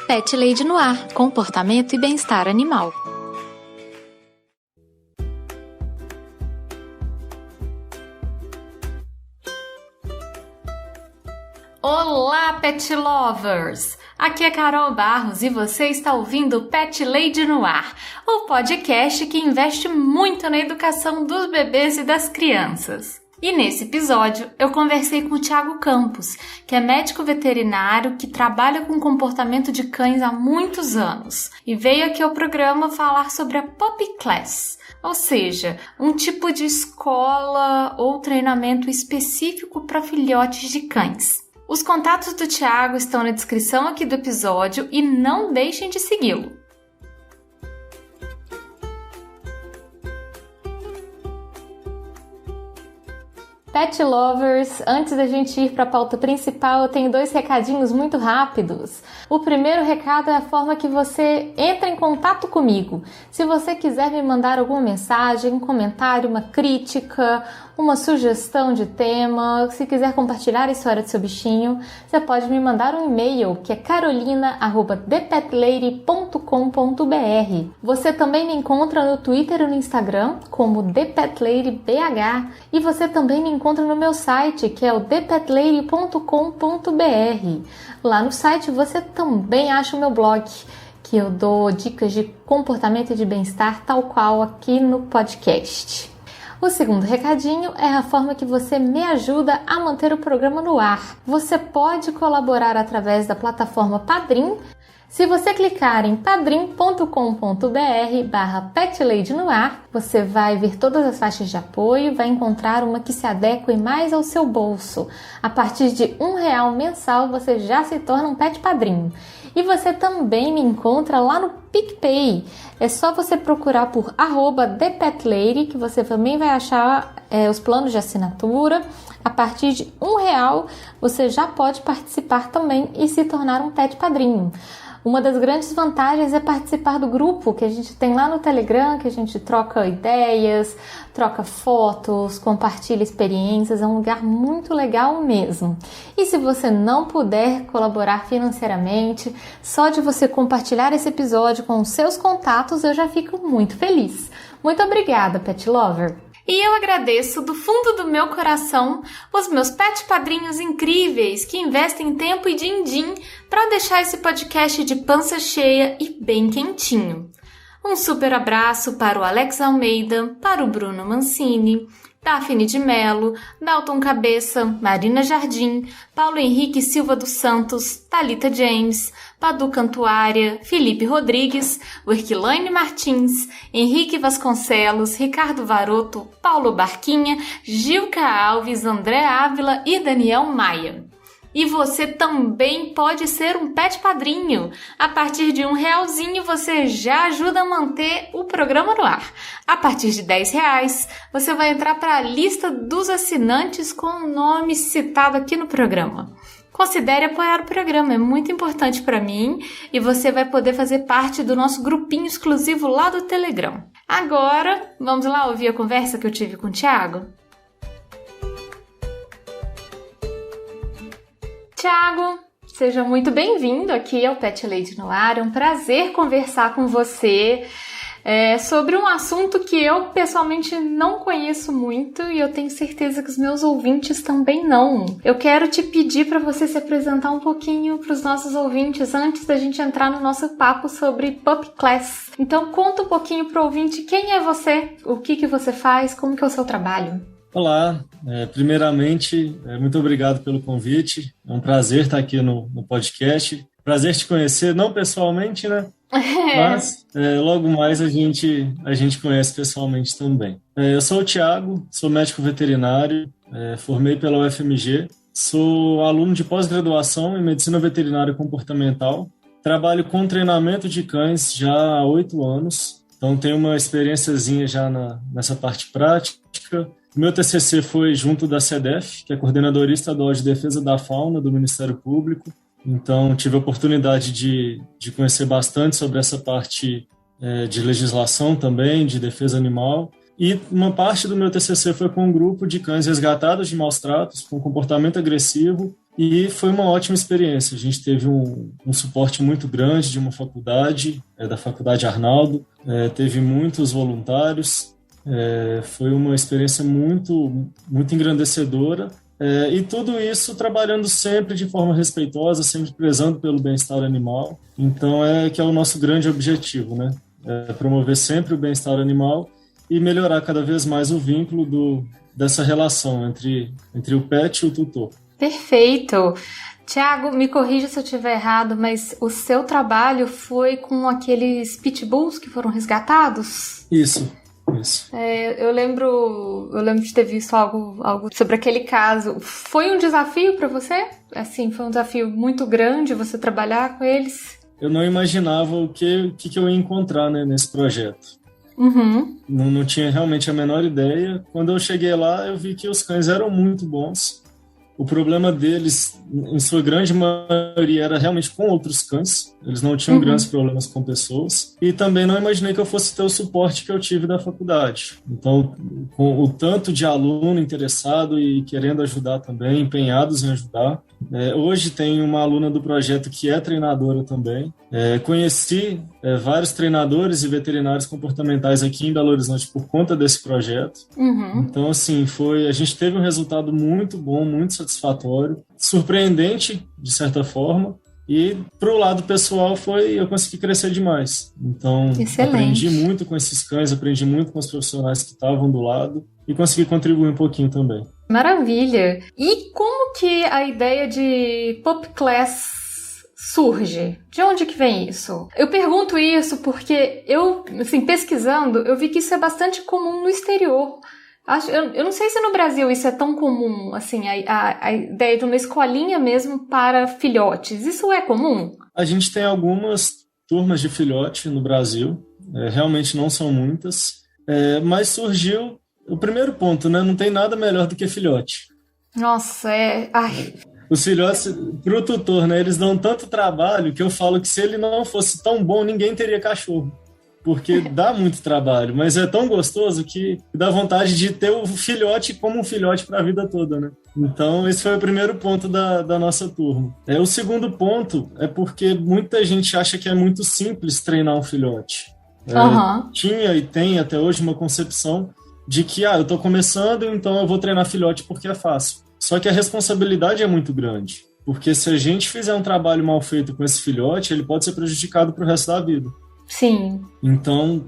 Pet Lady no Ar, comportamento e bem-estar animal. Olá, Pet Lovers! Aqui é Carol Barros e você está ouvindo o Pet Lady no Ar, o podcast que investe muito na educação dos bebês e das crianças. E nesse episódio eu conversei com o Thiago Campos, que é médico veterinário que trabalha com comportamento de cães há muitos anos e veio aqui ao programa falar sobre a Puppy Class, ou seja, um tipo de escola ou treinamento específico para filhotes de cães. Os contatos do Thiago estão na descrição aqui do episódio e não deixem de segui-lo. Pet Lovers, antes da gente ir para a pauta principal, eu tenho 2 recadinhos muito rápidos. O primeiro recado é a forma que você entra em contato comigo. Se você quiser me mandar alguma mensagem, um comentário, uma crítica, uma sugestão de tema, se quiser compartilhar a história do seu bichinho, você pode me mandar um e-mail que é carolina@thepetlady.com.br. Você também me encontra no Twitter e no Instagram como ThePetLadyBH e você também me encontra no meu site que é o thepetlady.com.br. Lá no site você também acha o meu blog, que eu dou dicas de comportamento e de bem-estar tal qual aqui no podcast. O segundo recadinho é a forma que você me ajuda a manter o programa no ar. Você pode colaborar através da plataforma Padrim. Se você clicar em padrim.com.br/petladynoar, você vai ver todas as faixas de apoio e vai encontrar uma que se adeque mais ao seu bolso. A partir de R$1 mensal, você já se torna um pet padrinho. E você também me encontra lá no PicPay. É só você procurar por @ThePetLady, que você também vai achar os planos de assinatura. A partir de R$1, você já pode participar também e se tornar um pet padrinho. Uma das grandes vantagens é participar do grupo que a gente tem lá no Telegram, que a gente troca ideias, troca fotos, compartilha experiências, é um lugar muito legal mesmo. E se você não puder colaborar financeiramente, só de você compartilhar esse episódio com os seus contatos, eu já fico muito feliz. Muito obrigada, Pet Lover! E eu agradeço do fundo do meu coração os meus pet padrinhos incríveis que investem tempo e din-din para deixar esse podcast de pança cheia e bem quentinho. Um super abraço para o Alex Almeida, para o Bruno Mancini, Daphne de Mello, Dalton Cabeça, Marina Jardim, Paulo Henrique Silva dos Santos, Thalita James, Padu Cantuária, Felipe Rodrigues, Wirquilaine Martins, Henrique Vasconcelos, Ricardo Varoto, Paulo Barquinha, Gilca Alves, André Ávila e Daniel Maia. E você também pode ser um pet padrinho. A partir de R$1 você já ajuda a manter o programa no ar. A partir de R$10 você vai entrar para a lista dos assinantes com o nome citado aqui no programa. Considere apoiar o programa, é muito importante para mim e você vai poder fazer parte do nosso grupinho exclusivo lá do Telegram. Agora, vamos lá ouvir a conversa que eu tive com o Thiago? Thiago, seja muito bem-vindo aqui ao Pet Lady no Ar. É um prazer conversar com você sobre um assunto que eu pessoalmente não conheço muito e eu tenho certeza que os meus ouvintes também não. Eu quero te pedir para você se apresentar um pouquinho para os nossos ouvintes antes da gente entrar no nosso papo sobre Puppy Class. Então conta um pouquinho para o ouvinte quem é você, o que você faz, como que é o seu trabalho. Olá, primeiramente, muito obrigado pelo convite, é um prazer estar aqui no podcast, prazer te conhecer, não pessoalmente, né? Mas logo mais a gente conhece pessoalmente também. Eu sou o Thiago, sou médico veterinário, formei pela UFMG, sou aluno de pós-graduação em Medicina Veterinária Comportamental, trabalho com treinamento de cães já há 8 anos, então tenho uma experiênciazinha já nessa parte prática. O meu TCC foi junto da CEDEF, que é a Coordenadoria Estadual de Defesa da Fauna do Ministério Público. Então, tive a oportunidade de conhecer bastante sobre essa parte de legislação também, de defesa animal. E uma parte do meu TCC foi com um grupo de cães resgatados de maus tratos, com comportamento agressivo, E foi uma ótima experiência. A gente teve um suporte muito grande de uma faculdade, da Faculdade Arnaldo, teve muitos voluntários, foi uma experiência muito, muito engrandecedora. E tudo isso trabalhando sempre de forma respeitosa, sempre prezando pelo bem-estar animal. Então, que é o nosso grande objetivo, né? Promover sempre o bem-estar animal e melhorar cada vez mais o vínculo dessa relação entre o pet e o tutor. Perfeito! Tiago, me corrija se eu estiver errado, mas o seu trabalho foi com aqueles pitbulls que foram resgatados? Isso. Eu lembro de ter visto algo sobre aquele caso. Foi um desafio para você? Assim, foi um desafio muito grande você trabalhar com eles? Eu não imaginava o que eu ia encontrar, né, nesse projeto. Uhum. Não tinha realmente a menor ideia. Quando eu cheguei lá, eu vi que os cães eram muito bons. O problema deles, em sua grande maioria, era realmente com outros cães. Eles não tinham grandes problemas com pessoas. E também não imaginei que eu fosse ter o suporte que eu tive da faculdade. Então, com o tanto de aluno interessado e querendo ajudar também, empenhados em ajudar. Hoje tem uma aluna do projeto que é treinadora também. Conheci vários treinadores e veterinários comportamentais aqui em Belo Horizonte por conta desse projeto. Então, assim, a gente teve um resultado muito bom, muito satisfatório, surpreendente, de certa forma. E pro lado pessoal eu consegui crescer demais. Então, aprendi muito com esses cães, aprendi muito com os profissionais que estavam do lado e consegui contribuir um pouquinho também. Maravilha! E como que a ideia de Pup Class surge? De onde que vem isso? Eu pergunto isso porque eu, assim, pesquisando, eu vi que isso é bastante comum no exterior. Eu não sei se no Brasil isso é tão comum, assim, a ideia de uma escolinha mesmo para filhotes. Isso é comum? A gente tem algumas turmas de filhote no Brasil, realmente não são muitas, mas surgiu o primeiro ponto, né? Não tem nada melhor do que filhote. Nossa, Ai. Os filhotes, pro tutor, né? Eles dão tanto trabalho que eu falo que se ele não fosse tão bom, ninguém teria cachorro. Porque dá muito trabalho, mas é tão gostoso que dá vontade de ter o filhote como um filhote para a vida toda, né? Então, esse foi o primeiro ponto da nossa turma. O segundo ponto é porque muita gente acha que é muito simples treinar um filhote. Tinha e tem até hoje uma concepção de que, eu tô começando, então eu vou treinar filhote porque é fácil. Só que a responsabilidade é muito grande. Porque se a gente fizer um trabalho mal feito com esse filhote, ele pode ser prejudicado pro resto da vida. Sim. Então,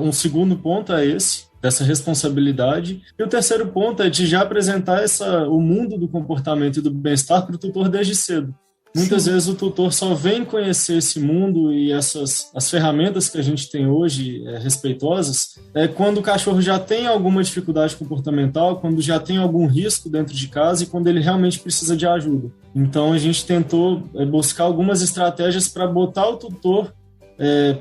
um segundo ponto é esse, dessa responsabilidade. E o terceiro ponto é de já apresentar o mundo do comportamento e do bem-estar para o tutor desde cedo. Muitas vezes o tutor só vem conhecer esse mundo e as ferramentas que a gente tem hoje respeitosas quando o cachorro já tem alguma dificuldade comportamental, quando já tem algum risco dentro de casa e quando ele realmente precisa de ajuda. Então a gente tentou buscar algumas estratégias para botar o tutor,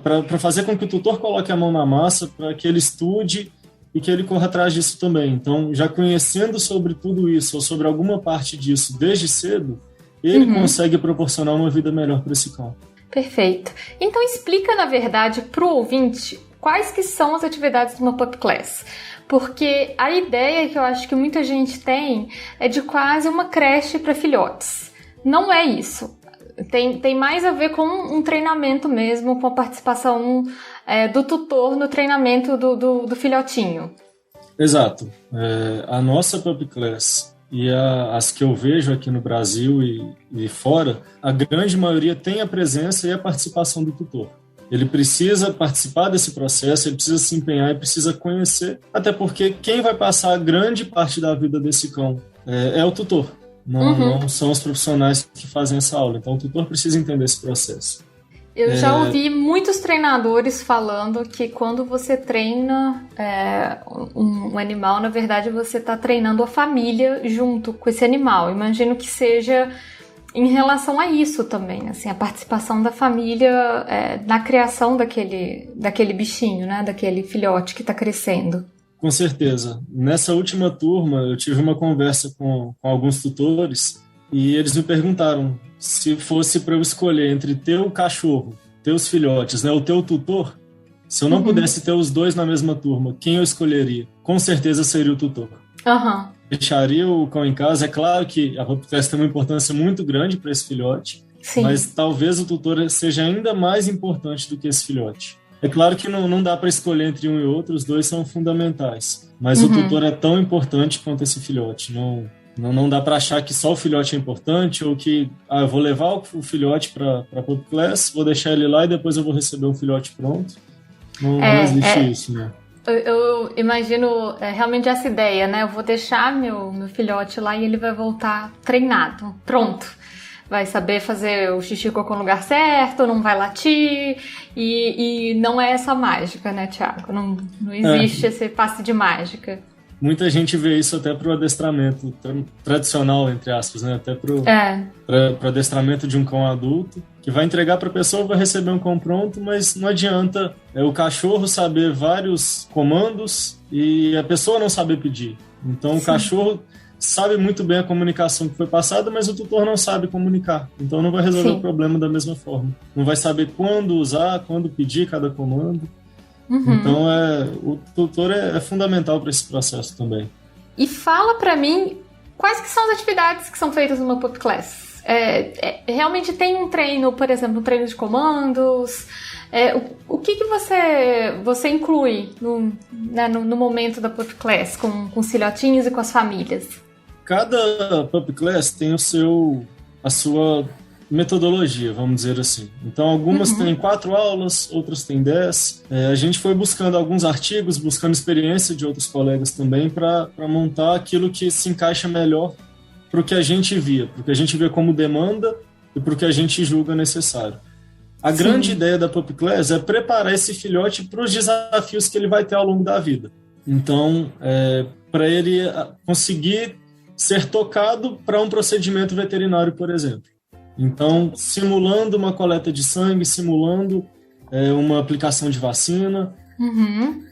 para fazer com que o tutor coloque a mão na massa, para que ele estude e que ele corra atrás disso também. Então, já conhecendo sobre tudo isso ou sobre alguma parte disso desde cedo, ele consegue proporcionar uma vida melhor para esse cão. Perfeito. Então explica, na verdade, para o ouvinte quais que são as atividades de uma Pup Class. Porque a ideia que eu acho que muita gente tem é de quase uma creche para filhotes. Não é isso. Tem mais a ver com um treinamento mesmo, com a participação do tutor no treinamento do filhotinho. Exato. A nossa Pup Class e as que eu vejo aqui no Brasil e fora, a grande maioria tem a presença e a participação do tutor. Ele precisa participar desse processo, ele precisa se empenhar e precisa conhecer, até porque quem vai passar a grande parte da vida desse cão é o tutor. Não são os profissionais que fazem essa aula. Então, o tutor precisa entender esse processo. Eu já ouvi muitos treinadores falando que quando você treina um animal, na verdade, você está treinando a família junto com esse animal. Imagino que seja em relação a isso também, assim, a participação da família na criação daquele bichinho, né, daquele filhote que está crescendo. Com certeza. Nessa última turma, eu tive uma conversa com alguns tutores e eles me perguntaram se fosse para eu escolher entre ter o cachorro, ter os filhotes, né, o teu tutor, se eu não pudesse ter os dois na mesma turma, quem eu escolheria? Com certeza seria o tutor. deixaria o cão em casa. É claro que a PUP-Class tem uma importância muito grande para esse filhote, Sim. Mas talvez o tutor seja ainda mais importante do que esse filhote. É claro que não dá para escolher entre um e outro, os dois são fundamentais, mas o tutor é tão importante quanto esse filhote. Não dá para achar que só o filhote é importante ou que eu vou levar o filhote para a PUP-Class, vou deixar ele lá e depois eu vou receber o filhote pronto. Não existe isso, né? Eu imagino realmente essa ideia, né? Eu vou deixar meu filhote lá e ele vai voltar treinado, pronto. Vai saber fazer o xixi e cocô no lugar certo, não vai latir, e não é essa mágica, né, Thiago? Não existe esse passe de mágica. Muita gente vê isso até pro adestramento tradicional, entre aspas, né? Até pro adestramento de um cão adulto, que vai entregar para a pessoa, vai receber um cão pronto, mas não adianta o cachorro saber vários comandos e a pessoa não saber pedir. Então o cachorro sabe muito bem a comunicação que foi passada, mas o tutor não sabe comunicar. Então não vai resolver o problema da mesma forma. Não vai saber quando usar, quando pedir cada comando. Então o tutor é fundamental para esse processo também. E fala para mim quais que são as atividades que são feitas numa PUP-Class. Realmente tem um treino, por exemplo, um treino de comandos. O que você inclui no momento da PUP-Class com os filhotinhos e com as famílias? Cada PUP-Class tem a sua metodologia, vamos dizer assim. Então, algumas têm 4 aulas, outras têm 10. A gente foi buscando alguns artigos, buscando experiência de outros colegas também para montar aquilo que se encaixa melhor para o que a gente via, para o que a gente vê como demanda e para o que a gente julga necessário. A grande ideia da PUP-Class é preparar esse filhote para os desafios que ele vai ter ao longo da vida. Então, para ele conseguir ser tocado para um procedimento veterinário, por exemplo. Então, simulando uma coleta de sangue, simulando uma aplicação de vacina,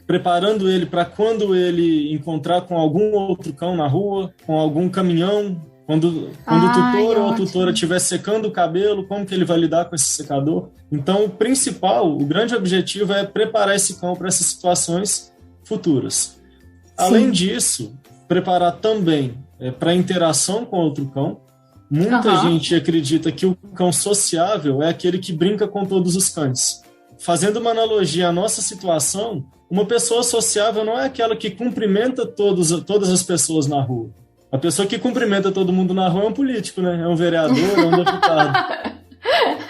preparando ele para quando ele encontrar com algum outro cão na rua, com algum caminhão, quando o tutor ou a tutora estiver secando o cabelo, como que ele vai lidar com esse secador. Então, o grande objetivo é preparar esse cão para essas situações futuras. Além disso, preparar também para interação com outro cão. Muita gente acredita que o cão sociável é aquele que brinca com todos os cães. Fazendo uma analogia à nossa situação, uma pessoa sociável não é aquela que cumprimenta todas as pessoas na rua. A pessoa que cumprimenta todo mundo na rua é um político, né? É um vereador, é um deputado.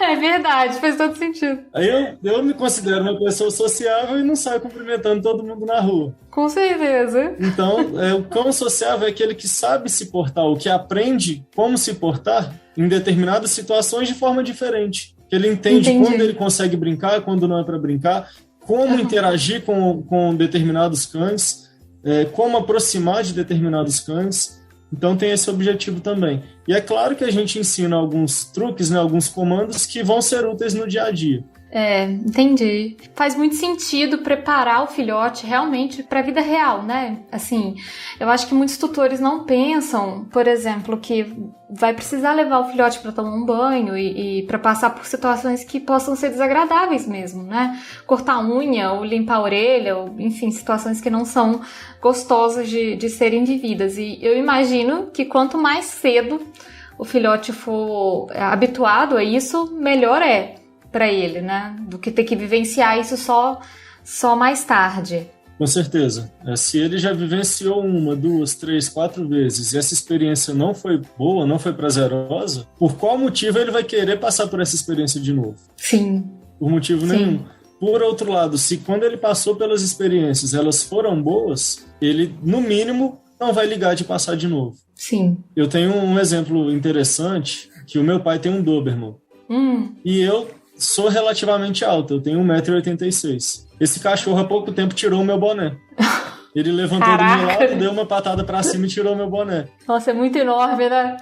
É verdade, faz todo sentido. Aí eu me considero uma pessoa sociável e não saio cumprimentando todo mundo na rua. Com certeza. Então, o cão sociável é aquele que sabe se portar, ou que aprende como se portar em determinadas situações de forma diferente. Ele entende quando ele consegue brincar, quando não é para brincar, como interagir com determinados cães, como aproximar de determinados cães. Então tem esse objetivo também. E é claro que a gente ensina alguns truques, né, alguns comandos que vão ser úteis no dia a dia. Entendi. Faz muito sentido preparar o filhote realmente para a vida real, né? Assim, eu acho que muitos tutores não pensam, por exemplo, que vai precisar levar o filhote para tomar um banho e para passar por situações que possam ser desagradáveis mesmo, né? Cortar a unha ou limpar a orelha, ou, enfim, situações que não são gostosas de serem vividas. E eu imagino que quanto mais cedo o filhote for habituado a isso, melhor é para ele, né? Do que ter que vivenciar isso só mais tarde. Com certeza. Se ele já vivenciou 1, 2, 3, 4 vezes e essa experiência não foi boa, não foi prazerosa, por qual motivo ele vai querer passar por essa experiência de novo? Sim. Por motivo nenhum. Por outro lado, se quando ele passou pelas experiências elas foram boas, ele, no mínimo, não vai ligar de passar de novo. Sim. Eu tenho um exemplo interessante, que o meu pai tem um Doberman. E eu sou relativamente alto, eu tenho 1,86 m. Esse cachorro há pouco tempo tirou o meu boné. Ele levantou do meu lado, deu uma patada pra cima e tirou o meu boné. Nossa, é muito enorme, né?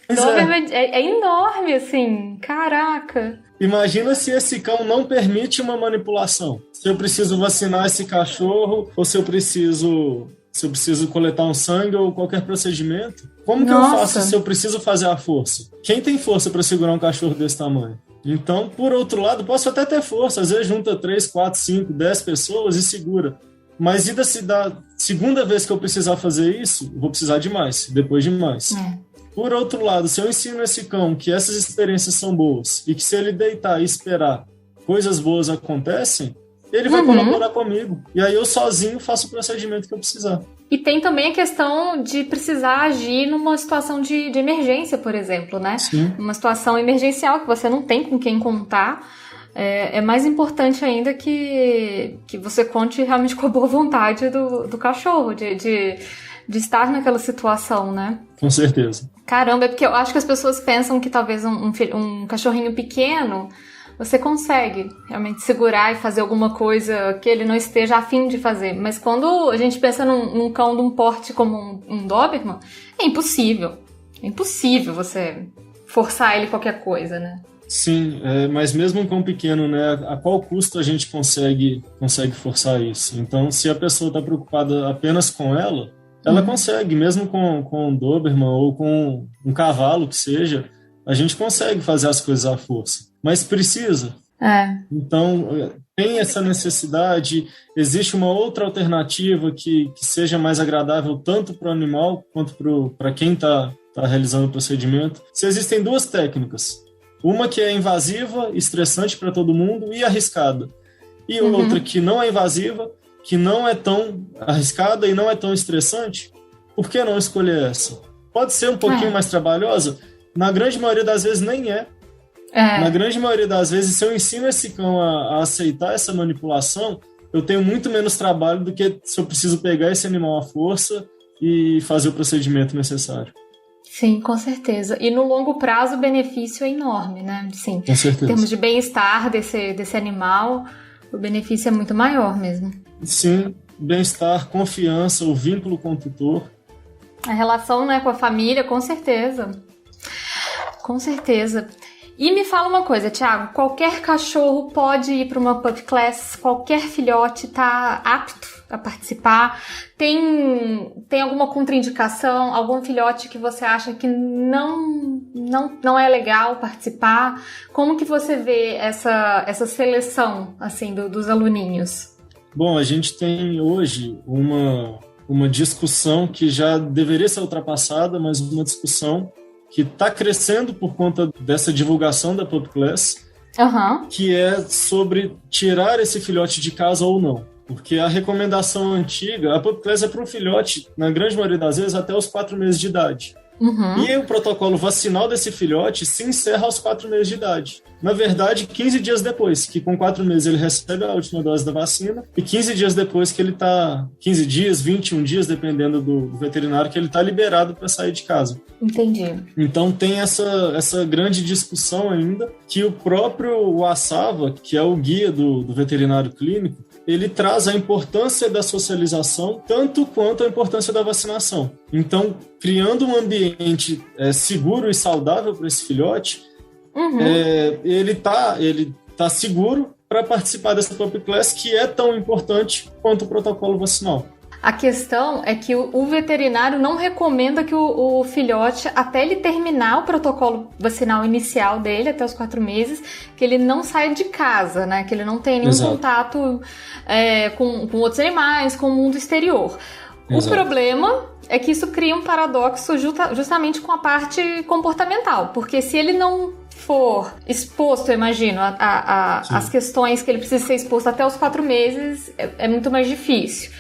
É enorme, assim. Caraca. Imagina se esse cão não permite uma manipulação. Se eu preciso vacinar esse cachorro, ou se eu preciso coletar um sangue ou qualquer procedimento. Como que eu faço se eu preciso fazer a força? Quem tem força para segurar um cachorro desse tamanho? Então, por outro lado, posso até ter força. Às vezes junta 3, 4, 5, 10 pessoas e segura. Mas Segunda vez que eu precisar fazer isso, eu vou precisar de mais, depois de mais. Por outro lado, se eu ensino esse cão que essas experiências são boas e que se ele deitar e esperar, coisas boas acontecem, ele vai colaborar comigo. E aí eu sozinho faço o procedimento que eu precisar. E tem também a questão de precisar agir numa situação de emergência, por exemplo, né? Sim. Uma situação emergencial que você não tem com quem contar. É mais importante ainda que você conte realmente com a boa vontade do cachorro, de estar naquela situação, né? Com certeza. Caramba, é porque eu acho que as pessoas pensam que talvez um cachorrinho pequeno você consegue realmente segurar e fazer alguma coisa que ele não esteja a fim de fazer. Mas quando a gente pensa num cão de um porte como um Doberman, é impossível. É impossível você forçar ele qualquer coisa, né? Sim, mas mesmo um cão pequeno, né, a qual custo a gente consegue forçar isso? Então, se a pessoa está preocupada apenas com ela consegue, mesmo com um Doberman ou com um cavalo que seja, a gente consegue fazer as coisas à força. Mas precisa. Então, tem essa necessidade, existe uma outra alternativa que seja mais agradável tanto para o animal quanto para quem está realizando o procedimento. Se existem duas técnicas, uma que é invasiva, estressante para todo mundo e arriscada, e outra que não é invasiva, que não é tão arriscada e não é tão estressante, por que não escolher essa? Pode ser um pouquinho mais trabalhosa? Na grande maioria das vezes nem é. Na grande maioria das vezes, se eu ensino esse cão a aceitar essa manipulação, eu tenho muito menos trabalho do que se eu preciso pegar esse animal à força e fazer o procedimento necessário. Sim, com certeza. E no longo prazo o benefício é enorme, né? Sim, com certeza. Em termos de bem-estar desse animal, o benefício é muito maior mesmo. Sim, bem-estar, confiança, o vínculo com o tutor. A relação, né, com a família, com certeza. Com certeza. E me fala uma coisa, Thiago, qualquer cachorro pode ir para uma pup class? Qualquer filhote está apto a participar? Tem alguma contraindicação? Algum filhote que você acha que não é legal participar? Como que você vê essa seleção assim, dos aluninhos? Bom, a gente tem hoje uma discussão que já deveria ser ultrapassada, mas uma discussão que está crescendo por conta dessa divulgação da Pup Class, que é sobre tirar esse filhote de casa ou não. Porque a recomendação antiga, a Pup Class é para um filhote, na grande maioria das vezes, até os 4 meses de idade. E o protocolo vacinal desse filhote se encerra aos 4 meses de idade. Na verdade, 15 dias depois, que com 4 meses ele recebe a última dose da vacina, e 15 dias depois que ele está, 15 dias, 21 dias, dependendo do veterinário, que ele está liberado para sair de casa. Entendi. Então tem essa grande discussão ainda, que o próprio WASAVA, que é o guia do veterinário clínico, ele traz a importância da socialização tanto quanto a importância da vacinação. Então, criando um ambiente seguro e saudável para esse filhote, ele tá seguro para participar dessa Pup Class, que é tão importante quanto o protocolo vacinal. A questão é que o veterinário não recomenda que o filhote, até ele terminar o protocolo vacinal inicial dele, até os 4 meses, que ele não saia de casa, né? Que ele não tenha nenhum contato com outros animais, com o mundo exterior. O problema é que isso cria um paradoxo justamente com a parte comportamental, porque se ele não for exposto, eu imagino, as questões que ele precisa ser exposto até os 4 meses, é muito mais difícil.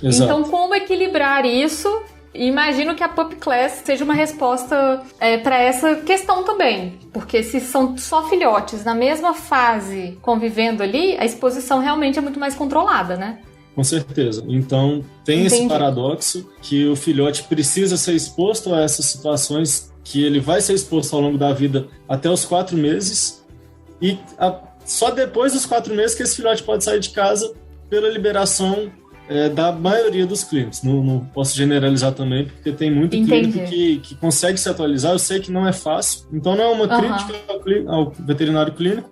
Exato. Então, como equilibrar isso? Imagino que a Pup Class seja uma resposta para essa questão também. Porque se são só filhotes na mesma fase convivendo ali, a exposição realmente é muito mais controlada, né? Com certeza. Então, tem esse paradoxo que o filhote precisa ser exposto a essas situações que ele vai ser exposto ao longo da vida até os 4 meses e só depois dos 4 meses que esse filhote pode sair de casa pela liberação da maioria dos clínicos. Não posso generalizar também, porque tem muito clínico que consegue se atualizar. Eu sei que não é fácil, então não é uma crítica ao veterinário clínico,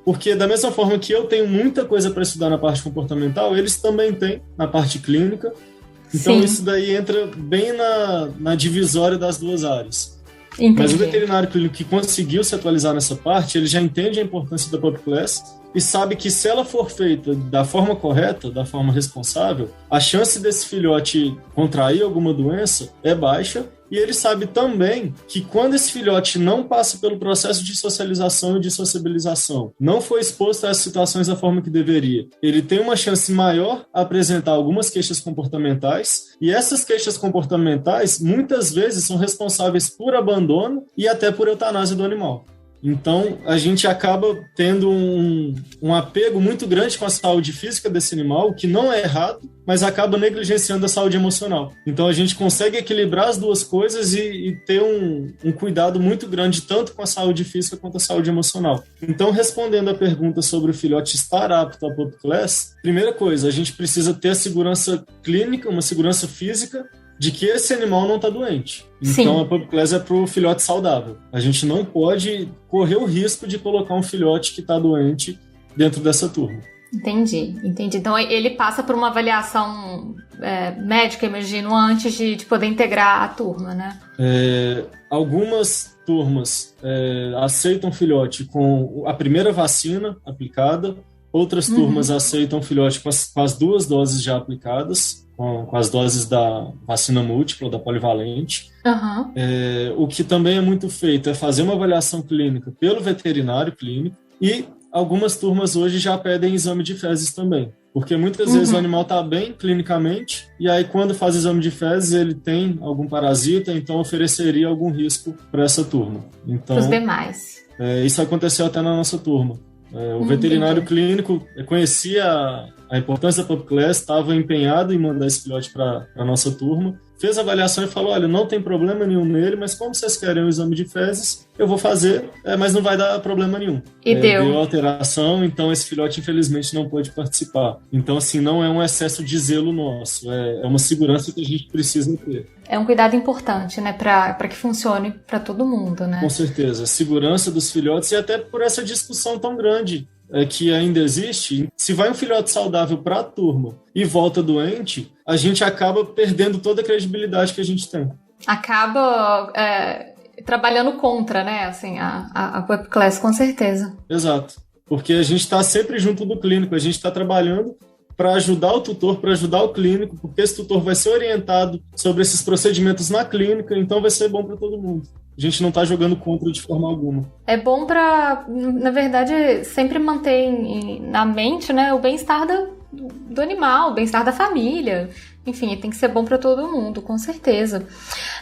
porque da mesma forma que eu tenho muita coisa para estudar na parte comportamental, eles também têm na parte clínica. Então isso daí entra bem na divisória das duas áreas. Entendi. Mas o veterinário clínico que conseguiu se atualizar nessa parte, ele já entende a importância da Pup Class e sabe que se ela for feita da forma correta, da forma responsável, a chance desse filhote contrair alguma doença é baixa. E ele sabe também que quando esse filhote não passa pelo processo de socialização e de sociabilização, não foi exposto a essas situações da forma que deveria, ele tem uma chance maior a apresentar algumas queixas comportamentais, e essas queixas comportamentais muitas vezes são responsáveis por abandono e até por eutanásia do animal. Então, a gente acaba tendo um apego muito grande com a saúde física desse animal, o que não é errado, mas acaba negligenciando a saúde emocional. Então, a gente consegue equilibrar as duas coisas e ter um cuidado muito grande, tanto com a saúde física quanto a saúde emocional. Então, respondendo a pergunta sobre o filhote estar apto à Pup Class, primeira coisa, a gente precisa ter a segurança clínica, uma segurança física, de que esse animal não está doente. Então, sim, a Pup Class é para o filhote saudável. A gente não pode correr o risco de colocar um filhote que está doente dentro dessa turma. Entendi. Então, ele passa por uma avaliação médica, imagino, antes de poder integrar a turma, né? Algumas turmas aceitam filhote com a primeira vacina aplicada, outras turmas aceitam filhote com as 2 doses já aplicadas, com as doses da vacina múltipla, da polivalente. O que também é muito feito é fazer uma avaliação clínica pelo veterinário clínico, e algumas turmas hoje já pedem exame de fezes também, porque muitas vezes o animal está bem clinicamente, e aí quando faz exame de fezes ele tem algum parasita, então ofereceria algum risco para essa turma. Então, os demais. Isso aconteceu até na nossa turma. O veterinário clínico conhecia a importância da Pup Class, estava empenhado em mandar esse filhote para a nossa turma, fez a avaliação e falou, olha, não tem problema nenhum nele, mas como vocês querem um exame de fezes, eu vou fazer, mas não vai dar problema nenhum. E deu alteração, então esse filhote infelizmente não pôde participar. Então, assim, não é um excesso de zelo nosso, é uma segurança que a gente precisa ter. É um cuidado importante, né, para que funcione para todo mundo, né? Com certeza, a segurança dos filhotes, e até por essa discussão tão grande que ainda existe. Se vai um filhote saudável para a turma e volta doente, a gente acaba perdendo toda a credibilidade que a gente tem. Acaba trabalhando contra, né, assim, a Pup Class, com certeza. Exato, porque a gente está sempre junto do clínico, a gente está trabalhando para ajudar o tutor, para ajudar o clínico, porque esse tutor vai ser orientado sobre esses procedimentos na clínica, então vai ser bom para todo mundo. A gente não está jogando contra de forma alguma. É bom para, na verdade, sempre manter na mente, né, o bem-estar do animal, o bem-estar da família. Enfim, tem que ser bom para todo mundo, com certeza.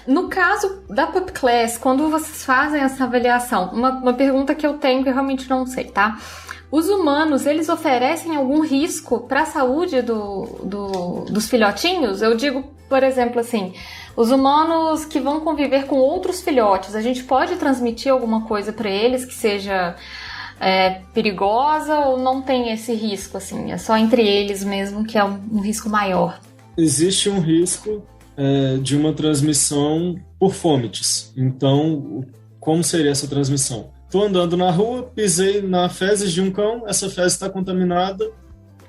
No caso da Pup Class, quando vocês fazem essa avaliação, uma pergunta que eu tenho que eu realmente não sei, tá? Os humanos, eles oferecem algum risco para a saúde dos filhotinhos? Eu digo, por exemplo, assim, os humanos que vão conviver com outros filhotes, a gente pode transmitir alguma coisa para eles que seja perigosa, ou não tem esse risco, assim? É só entre eles mesmo que é um risco maior? Existe um risco de uma transmissão por fômites. Então, como seria essa transmissão? Estou andando na rua, pisei na fezes de um cão, essa fezes está contaminada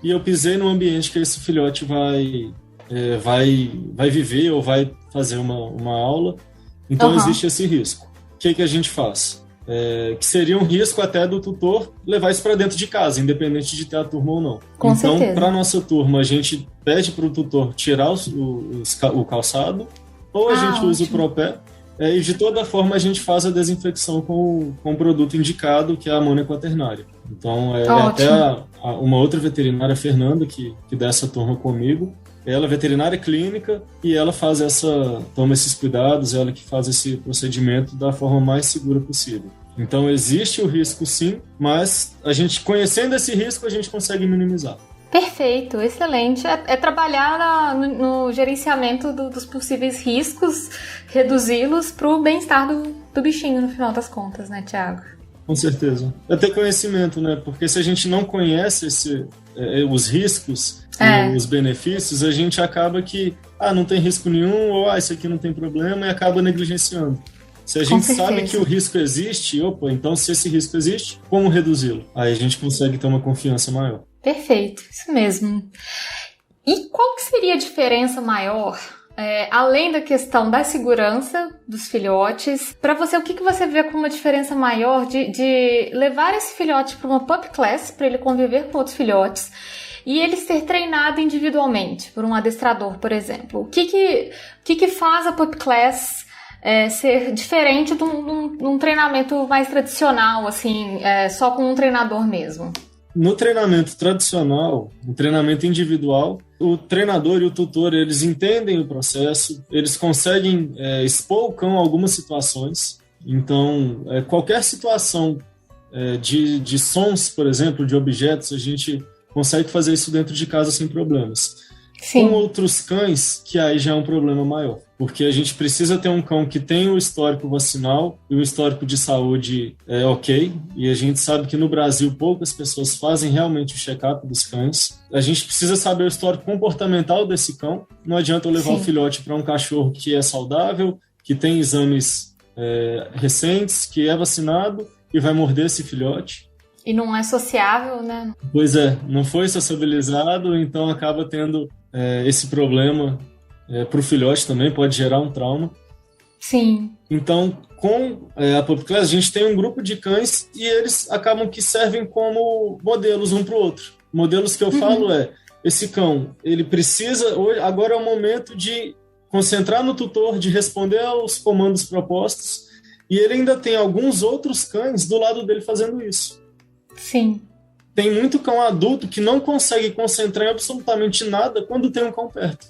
e eu pisei no ambiente que esse filhote vai viver ou vai fazer uma aula. Então, existe esse risco. O que a gente faz? Que seria um risco até do tutor levar isso para dentro de casa, independente de ter a turma ou não. Com então, certeza. Para a nossa turma, a gente pede para o tutor tirar o calçado, ou a gente usa o propé, e de toda forma a gente faz a desinfecção com o produto indicado, que é a amônia quaternária. Então, até uma outra veterinária, Fernanda, que dá essa turma comigo, ela é veterinária clínica e ela toma esses cuidados, ela que faz esse procedimento da forma mais segura possível. Então, existe o risco sim, mas a gente, conhecendo esse risco, a gente consegue minimizar. Perfeito, excelente. É trabalhar no gerenciamento dos possíveis riscos, reduzi-los para o bem-estar do bichinho, no final das contas, né, Thiago? Com certeza. É ter conhecimento, né? Porque se a gente não conhece os riscos e os benefícios, a gente acaba que não tem risco nenhum, ou isso aqui não tem problema, e acaba negligenciando. Se a gente sabe que o risco existe, então se esse risco existe, como reduzi-lo? Aí a gente consegue ter uma confiança maior. Perfeito, isso mesmo. E qual que seria a diferença maior além da questão da segurança dos filhotes, para você, o que você vê como uma diferença maior de levar esse filhote para uma pup class, para ele conviver com outros filhotes, e ele ser treinado individualmente por um adestrador, por exemplo? O que faz a pup class ser diferente de um treinamento mais tradicional, assim, só com um treinador mesmo? No treinamento tradicional, no treinamento individual, o treinador e o tutor, eles entendem o processo, eles conseguem expor o cão a algumas situações. Então, qualquer situação de sons, por exemplo, de objetos, a gente consegue fazer isso dentro de casa sem problemas. Sim. Com outros cães, que aí já é um problema maior, porque a gente precisa ter um cão que tenha o histórico vacinal e o histórico de saúde ok, e a gente sabe que no Brasil poucas pessoas fazem realmente o check-up dos cães. A gente precisa saber o histórico comportamental desse cão. Não adianta eu levar o filhote para um cachorro que é saudável, que tem exames recentes, que é vacinado e vai morder esse filhote. E não é sociável, né? Pois não foi sociabilizado, então acaba tendo esse problema para o filhote também, pode gerar um trauma. Sim. Então, com a Pup Class, a gente tem um grupo de cães e eles acabam que servem como modelos um para o outro. Modelos que eu falo esse cão, ele precisa, agora é o momento de concentrar no tutor, de responder aos comandos propostos, e ele ainda tem alguns outros cães do lado dele fazendo isso. Sim. Tem muito cão adulto que não consegue concentrar em absolutamente nada quando tem um cão perto.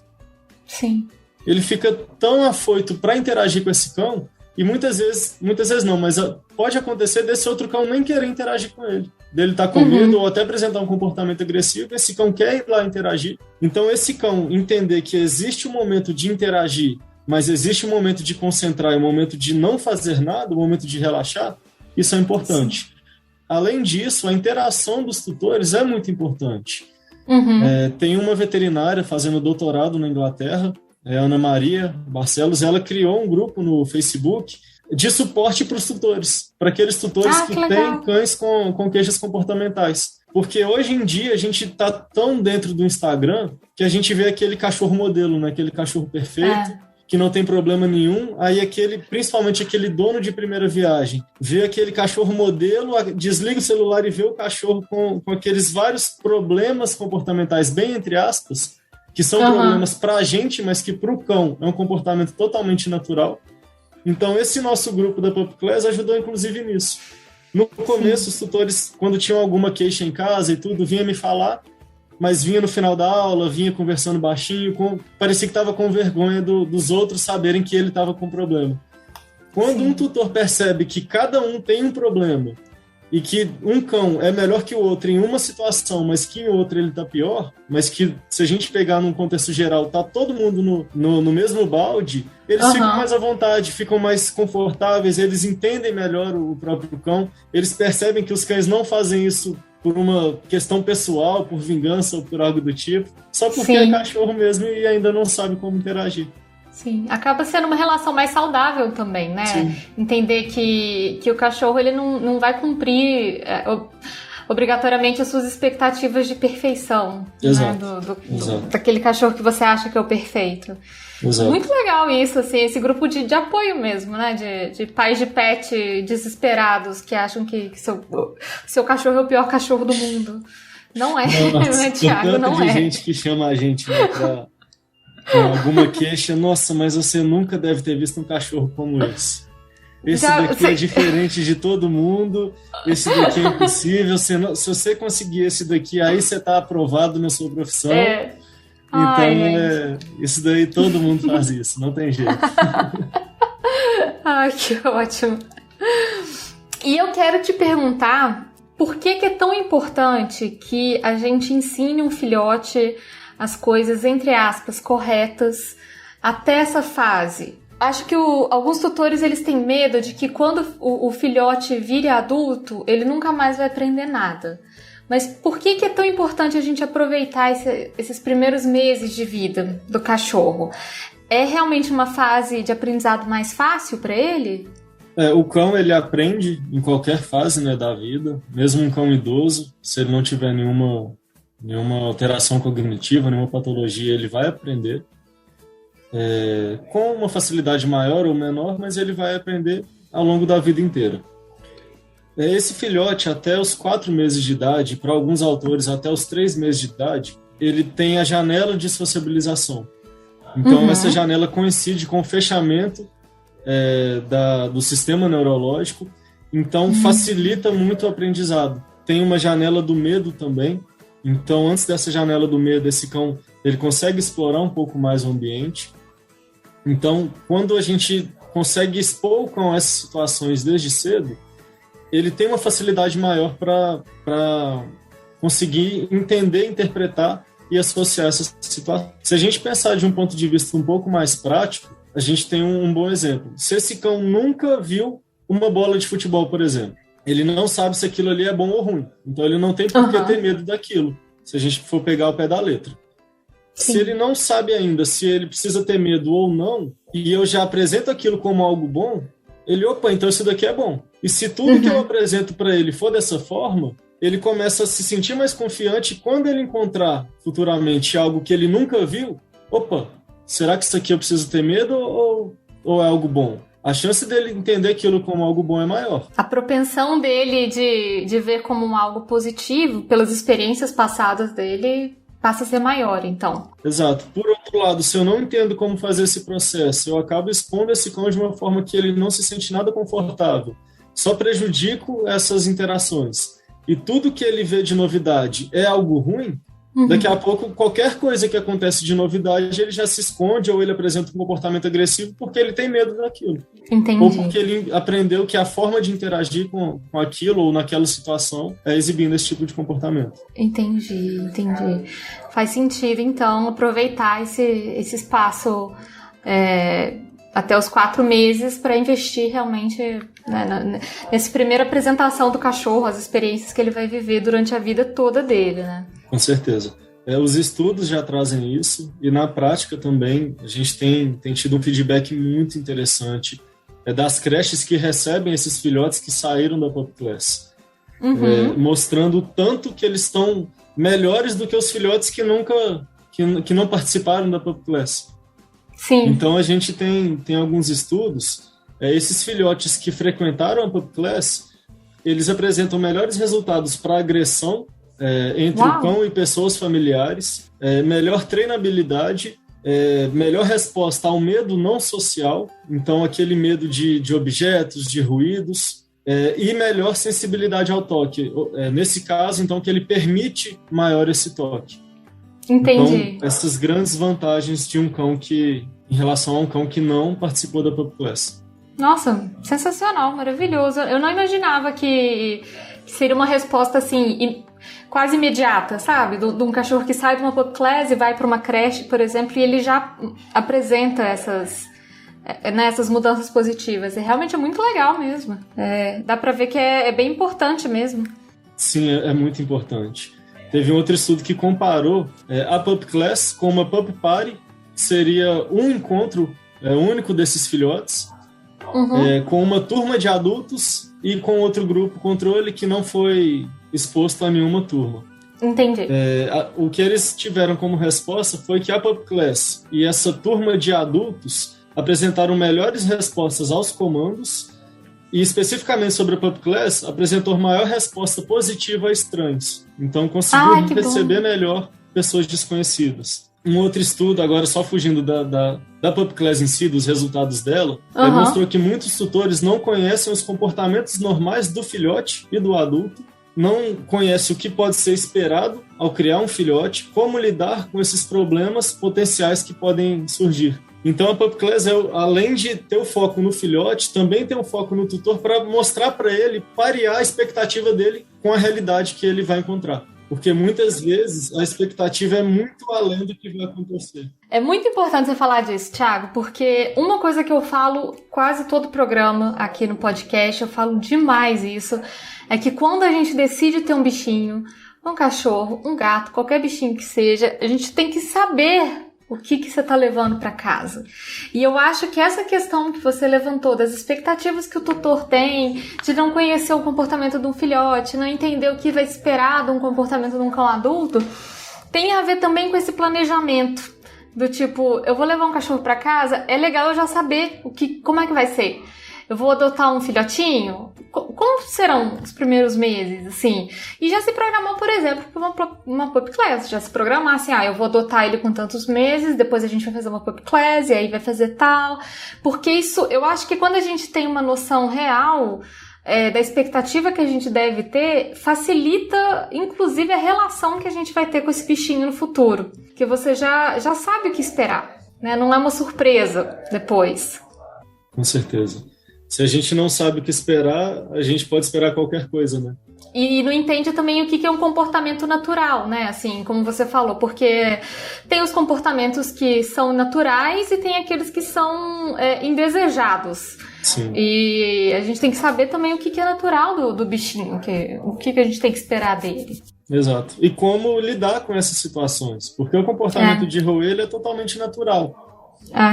Sim. Ele fica tão afoito para interagir com esse cão, e muitas vezes não, mas pode acontecer desse outro cão nem querer interagir com ele. Dele estar com medo ou até apresentar um comportamento agressivo, esse cão quer ir lá interagir. Então esse cão entender que existe um momento de interagir, mas existe um momento de concentrar e um momento de não fazer nada, um momento de relaxar, isso é importante. Sim. Além disso, a interação dos tutores é muito importante. Tem uma veterinária fazendo doutorado na Inglaterra, Ana Maria Barcelos, ela criou um grupo no Facebook de suporte para os tutores, para aqueles tutores que têm cães com queixas comportamentais. Porque hoje em dia a gente está tão dentro do Instagram que a gente vê aquele cachorro modelo, né? Aquele cachorro perfeito, que não tem problema nenhum, aí principalmente aquele dono de primeira viagem, vê aquele cachorro modelo, desliga o celular e vê o cachorro com aqueles vários problemas comportamentais, bem entre aspas, que são problemas para a gente, mas que para o cão é um comportamento totalmente natural. Então esse nosso grupo da Pup Class ajudou inclusive nisso. No começo, os tutores, quando tinham alguma queixa em casa e tudo, vinha me falar, mas vinha no final da aula, vinha conversando baixinho, parecia que estava com vergonha dos outros saberem que ele estava com problema. Quando um tutor percebe que cada um tem um problema e que um cão é melhor que o outro em uma situação, mas que em outra ele está pior, mas que se a gente pegar num contexto geral, tá todo mundo no mesmo balde, eles ficam mais à vontade, ficam mais confortáveis, eles entendem melhor o próprio cão, eles percebem que os cães não fazem isso por uma questão pessoal, por vingança ou por algo do tipo, só porque é cachorro mesmo e ainda não sabe como interagir. Sim, acaba sendo uma relação mais saudável também, né? Sim. Entender que o cachorro ele não vai cumprir obrigatoriamente as suas expectativas de perfeição. Exato. Né? Daquele cachorro que você acha que é o perfeito. Exato. Muito legal isso, assim, esse grupo de apoio mesmo, né? De pais de pet desesperados que acham que seu cachorro é o pior cachorro do mundo. Não é, né, Thiago? Não é. Tem gente que chama a gente, né, com alguma queixa. Nossa, mas você nunca deve ter visto um cachorro como esse. Esse daqui é diferente de todo mundo, esse daqui é impossível. Se você conseguir esse daqui, aí você está aprovado na sua profissão. Então, isso daí todo mundo faz isso, não tem jeito. Ai, que ótimo. E eu quero te perguntar, por que é tão importante que a gente ensine um filhote as coisas, entre aspas, corretas até essa fase? Acho que alguns tutores eles têm medo de que quando o filhote vire adulto, ele nunca mais vai aprender nada. Mas por que é tão importante a gente aproveitar esses primeiros meses de vida do cachorro? É realmente uma fase de aprendizado mais fácil para ele? O cão ele aprende em qualquer fase, né, da vida, mesmo um cão idoso, se ele não tiver nenhuma alteração cognitiva, nenhuma patologia, ele vai aprender. com uma facilidade maior ou menor, mas ele vai aprender ao longo da vida inteira. Esse filhote, até os 4 meses de idade, para alguns autores até os 3 meses de idade, ele tem a janela de sociabilização. Então, essa janela coincide com o fechamento do sistema neurológico, então facilita muito o aprendizado. Tem uma janela do medo também, então antes dessa janela do medo, esse cão ele consegue explorar um pouco mais o ambiente. Então, quando a gente consegue expor o cão a essas situações desde cedo, ele tem uma facilidade maior para conseguir entender, interpretar e associar essas situações. Se a gente pensar de um ponto de vista um pouco mais prático, a gente tem um bom exemplo. Se esse cão nunca viu uma bola de futebol, por exemplo, ele não sabe se aquilo ali é bom ou ruim. Então ele não tem por que ter medo daquilo, se a gente for pegar o pé da letra. Sim. Se ele não sabe ainda se ele precisa ter medo ou não, e eu já apresento aquilo como algo bom, ele, opa, então isso daqui é bom. E se tudo que eu apresento para ele for dessa forma, ele começa a se sentir mais confiante quando ele encontrar futuramente algo que ele nunca viu. Opa, será que isso aqui eu preciso ter medo ou é algo bom? A chance dele entender aquilo como algo bom é maior. A propensão dele de ver como algo positivo, pelas experiências passadas dele, passa a ser maior, então. Exato. Por outro lado, se eu não entendo como fazer esse processo, eu acabo expondo esse cão de uma forma que ele não se sente nada confortável. Só prejudico essas interações. E tudo que ele vê de novidade é algo ruim, daqui a pouco, qualquer coisa que acontece de novidade, ele já se esconde ou ele apresenta um comportamento agressivo porque ele tem medo daquilo. Entendi. Ou porque ele aprendeu que a forma de interagir com aquilo ou naquela situação é exibindo esse tipo de comportamento. Entendi. Faz sentido, então, aproveitar esse espaço até os 4 meses para investir realmente nessa primeira apresentação do cachorro, as experiências que ele vai viver durante a vida toda dele, né? Com certeza. Os estudos já trazem isso e na prática também a gente tem tido um feedback muito interessante das creches que recebem esses filhotes que saíram da Pup Class, mostrando tanto que eles estão melhores do que os filhotes que não participaram da Pup Class. Sim. Então a gente tem alguns estudos, esses filhotes que frequentaram a Pup Class, eles apresentam melhores resultados para agressão entre o cão e pessoas familiares, melhor treinabilidade, melhor resposta ao medo não social, então aquele medo de objetos, de ruídos, e melhor sensibilidade ao toque. Nesse caso, então, que ele permite maior esse toque. Entendi. Então, essas grandes vantagens de um cão em relação a um cão que não participou da Pup Class. Nossa, sensacional, maravilhoso. Eu não imaginava que seria uma resposta assim quase imediata, sabe? De um cachorro que sai de uma Pup Class e vai para uma creche, por exemplo, e ele já apresenta essas mudanças positivas. E realmente é muito legal mesmo. Dá para ver que é bem importante mesmo. Sim, é muito importante. Teve um outro estudo que comparou a Pup Class com uma Pup Party, que seria um encontro único desses filhotes, com uma turma de adultos e com outro grupo controle que não foi exposto a nenhuma turma. Entendi. O que eles tiveram como resposta foi que a Pup Class e essa turma de adultos apresentaram melhores respostas aos comandos e, especificamente sobre a Pup Class, apresentou maior resposta positiva a estranhos. Então, conseguiu receber melhor pessoas desconhecidas. Um outro estudo, agora só fugindo da Pup Class em si, dos resultados dela, mostrou que muitos tutores não conhecem os comportamentos normais do filhote e do adulto, não conhecem o que pode ser esperado ao criar um filhote, como lidar com esses problemas potenciais que podem surgir. Então a Pup Class, além de ter o foco no filhote, também tem um foco no tutor para mostrar para ele, parear a expectativa dele com a realidade que ele vai encontrar. Porque muitas vezes a expectativa é muito além do que vai acontecer. É muito importante você falar disso, Thiago, porque uma coisa que eu falo quase todo programa aqui no podcast, eu falo demais isso, é que quando a gente decide ter um bichinho, um cachorro, um gato, qualquer bichinho que seja, a gente tem que saber o que você está levando para casa. E eu acho que essa questão que você levantou, das expectativas que o tutor tem, de não conhecer o comportamento de um filhote, não entender o que vai esperar de um comportamento de um cão adulto, tem a ver também com esse planejamento Do tipo, eu vou levar um cachorro pra casa, é legal eu já saber como é que vai ser. Eu vou adotar um filhotinho? Como serão os primeiros meses, assim? E já se programar, por exemplo, para uma pup class. Já se programar assim, eu vou adotar ele com tantos meses, depois a gente vai fazer uma pup class, e aí vai fazer tal. Porque isso, eu acho que quando a gente tem uma noção real da expectativa que a gente deve ter, facilita, inclusive, a relação que a gente vai ter com esse bichinho no futuro. Porque você já sabe o que esperar, né? Não é uma surpresa depois. Com certeza. Se a gente não sabe o que esperar, a gente pode esperar qualquer coisa, né? E não entende também o que é um comportamento natural, né? Assim, como você falou, porque tem os comportamentos que são naturais e tem aqueles que são indesejados. Sim. E a gente tem que saber também o que é natural do bichinho, o que a gente tem que esperar dele. Exato. E como lidar com essas situações. Porque o comportamento de roer ele é totalmente natural.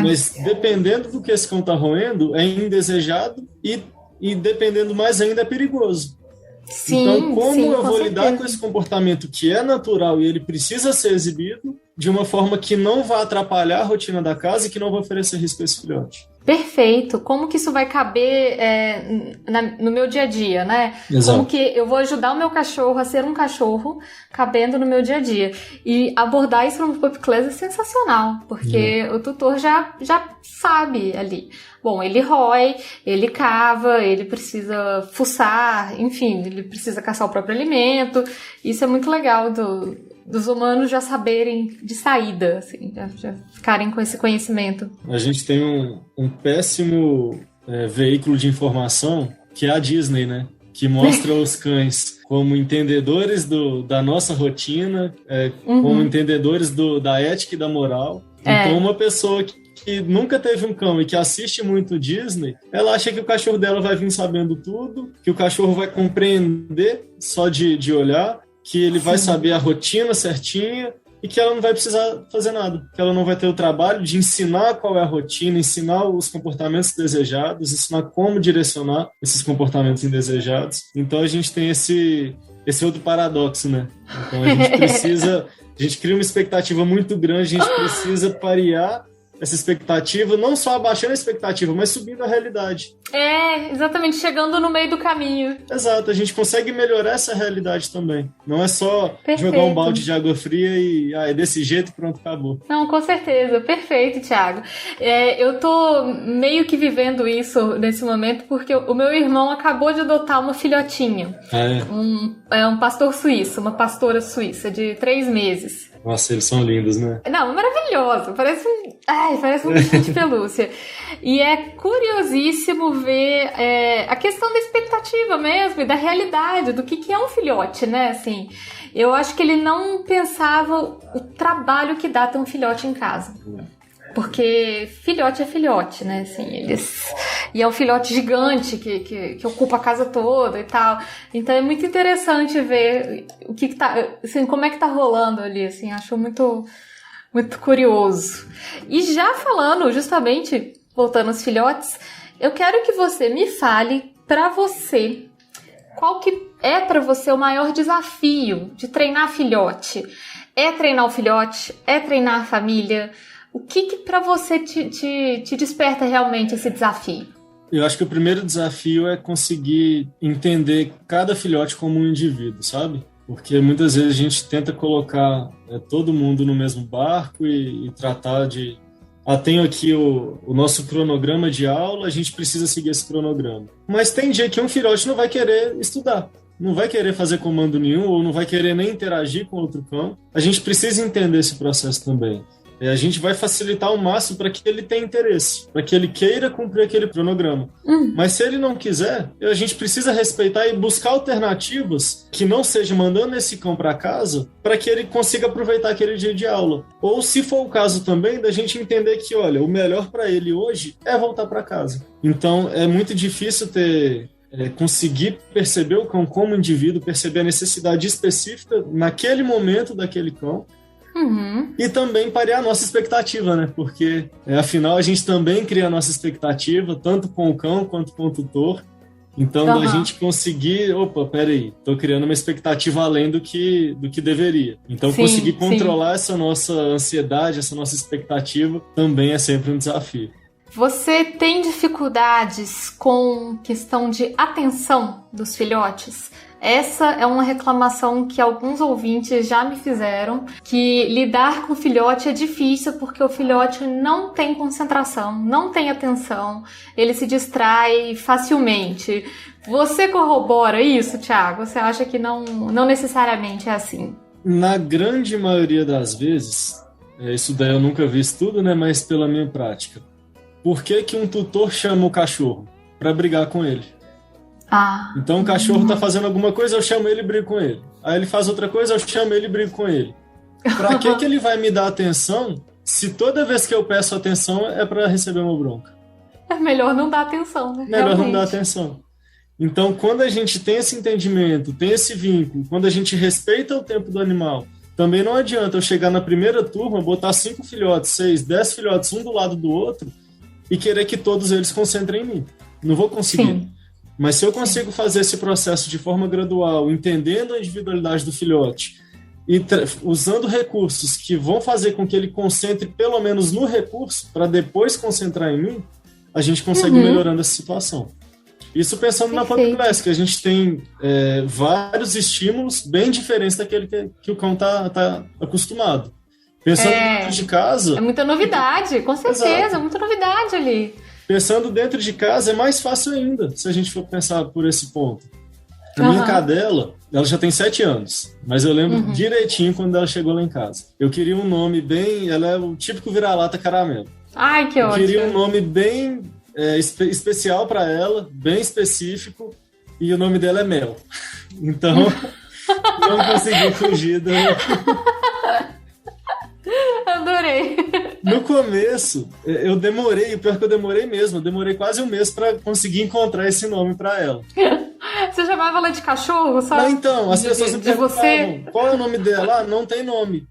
Mas dependendo do que esse cão está roendo, é indesejado e dependendo mais ainda é perigoso. Sim, então, como eu vou certeza. lidar com esse comportamento que é natural e ele precisa ser exibido de uma forma que não vá atrapalhar a rotina da casa e que não vai oferecer risco a esse filhote? Perfeito. Como que isso vai caber no meu dia a dia, né? Exato. Como que eu vou ajudar o meu cachorro a ser um cachorro cabendo no meu dia a dia. E abordar isso no pup class é sensacional, porque o tutor já sabe ali. Bom, ele rói, ele cava, ele precisa fuçar, enfim, ele precisa caçar o próprio alimento. Isso é muito legal dos humanos já saberem de saída, assim, já ficarem com esse conhecimento. A gente tem um péssimo veículo de informação, que é a Disney, né? Que mostra os cães como entendedores da nossa rotina, como entendedores da ética e da moral. Então, uma pessoa que nunca teve um cão e que assiste muito Disney, ela acha que o cachorro dela vai vir sabendo tudo, que o cachorro vai compreender só de olhar, que ele vai saber a rotina certinha e que ela não vai precisar fazer nada, que ela não vai ter o trabalho de ensinar qual é a rotina, ensinar os comportamentos desejados, ensinar como direcionar esses comportamentos indesejados. Então a gente tem esse outro paradoxo, né? Então a gente cria uma expectativa muito grande, a gente precisa parear essa expectativa, não só abaixando a expectativa, mas subindo a realidade. Exatamente, chegando no meio do caminho. Exato, a gente consegue melhorar essa realidade também. Não é só jogar um balde de água fria e é desse jeito, pronto, acabou. Não, com certeza, perfeito, Thiago. Eu tô meio que vivendo isso nesse momento, porque o meu irmão acabou de adotar uma filhotinha. Um pastor suíço, uma pastora suíça de 3 meses. Nossa, eles são lindos, né? Não, maravilhoso. Parece um bichinho de pelúcia. E é curiosíssimo ver a questão da expectativa mesmo e da realidade, do que é um filhote, né? Assim, eu acho que ele não pensava o trabalho que dá ter um filhote em casa. Porque filhote é filhote, né? Assim, e é um filhote gigante que ocupa a casa toda e tal. Então é muito interessante ver o que tá, assim, como é que tá rolando ali, assim, acho muito, muito curioso. E já falando, justamente, voltando aos filhotes, eu quero que você me fale pra você qual que é pra você o maior desafio de treinar filhote. É treinar o filhote? É treinar a família? O que para você te desperta realmente esse desafio? Eu acho que o primeiro desafio é conseguir entender cada filhote como um indivíduo, sabe? Porque muitas vezes a gente tenta colocar todo mundo no mesmo barco e tratar de... tenho aqui o nosso cronograma de aula, a gente precisa seguir esse cronograma. Mas tem dia que um filhote não vai querer estudar, não vai querer fazer comando nenhum, ou não vai querer nem interagir com outro cão. A gente precisa entender esse processo também. A gente vai facilitar ao máximo para que ele tenha interesse, para que ele queira cumprir aquele cronograma. Mas se ele não quiser, a gente precisa respeitar e buscar alternativas que não sejam mandando esse cão para casa, para que ele consiga aproveitar aquele dia de aula. Ou, se for o caso também, da gente entender que, olha, o melhor para ele hoje é voltar para casa. Então, é muito difícil conseguir perceber o cão como indivíduo, perceber a necessidade específica naquele momento daquele cão. E também parear a nossa expectativa, né? Porque, afinal, a gente também cria a nossa expectativa, tanto com o cão quanto com o tutor. Então, da gente conseguir, opa, peraí, tô criando uma expectativa além do que deveria. Então, conseguir controlar essa nossa ansiedade, essa nossa expectativa, também é sempre um desafio. Você tem dificuldades com questão de atenção dos filhotes? Essa é uma reclamação que alguns ouvintes já me fizeram, que lidar com o filhote é difícil porque o filhote não tem concentração, não tem atenção, ele se distrai facilmente. Você corrobora isso, Thiago? Você acha que não necessariamente é assim? Na grande maioria das vezes, isso daí eu nunca vi estudo, né, mas pela minha prática, por que um tutor chama o cachorro? Para brigar com ele. Então o cachorro tá fazendo alguma coisa, eu chamo ele e brigo com ele. Aí ele faz outra coisa, eu chamo ele e brigo com ele. Pra que ele vai me dar atenção se toda vez que eu peço atenção é para receber uma bronca? É melhor não dar atenção, né? Melhor não dar atenção. Então, quando a gente tem esse entendimento, tem esse vínculo, quando a gente respeita o tempo do animal, também não adianta eu chegar na primeira turma, botar 5 filhotes, 6, 10 filhotes, um do lado do outro, e querer que todos eles concentrem em mim. Não vou conseguir. Sim. Mas se eu consigo fazer esse processo de forma gradual, entendendo a individualidade do filhote e usando recursos que vão fazer com que ele concentre pelo menos no recurso para depois concentrar em mim, a gente consegue melhorando essa situação. Isso pensando na Puppy Class, que a gente tem vários estímulos bem diferentes daquele que o cão está acostumado. Pensando dentro de casa... É muita novidade, com certeza, exato. Muita novidade ali. Pensando dentro de casa é mais fácil ainda, se a gente for pensar por esse ponto. A minha cadela, ela já tem 7 anos, mas eu lembro direitinho quando ela chegou lá em casa. Eu queria um nome bem... Ela é o típico vira-lata caramelo. Ai, que ótimo. Eu queria um nome bem especial para ela, bem específico, e o nome dela é Mel. Então, não consegui fugir da... Adorei. No começo, eu demorei, o pior que eu demorei mesmo, eu demorei quase um mês para conseguir encontrar esse nome para ela. Você chamava ela de cachorro, sabe? Então, as pessoas me perguntavam, qual é o nome dela? Não tem nome.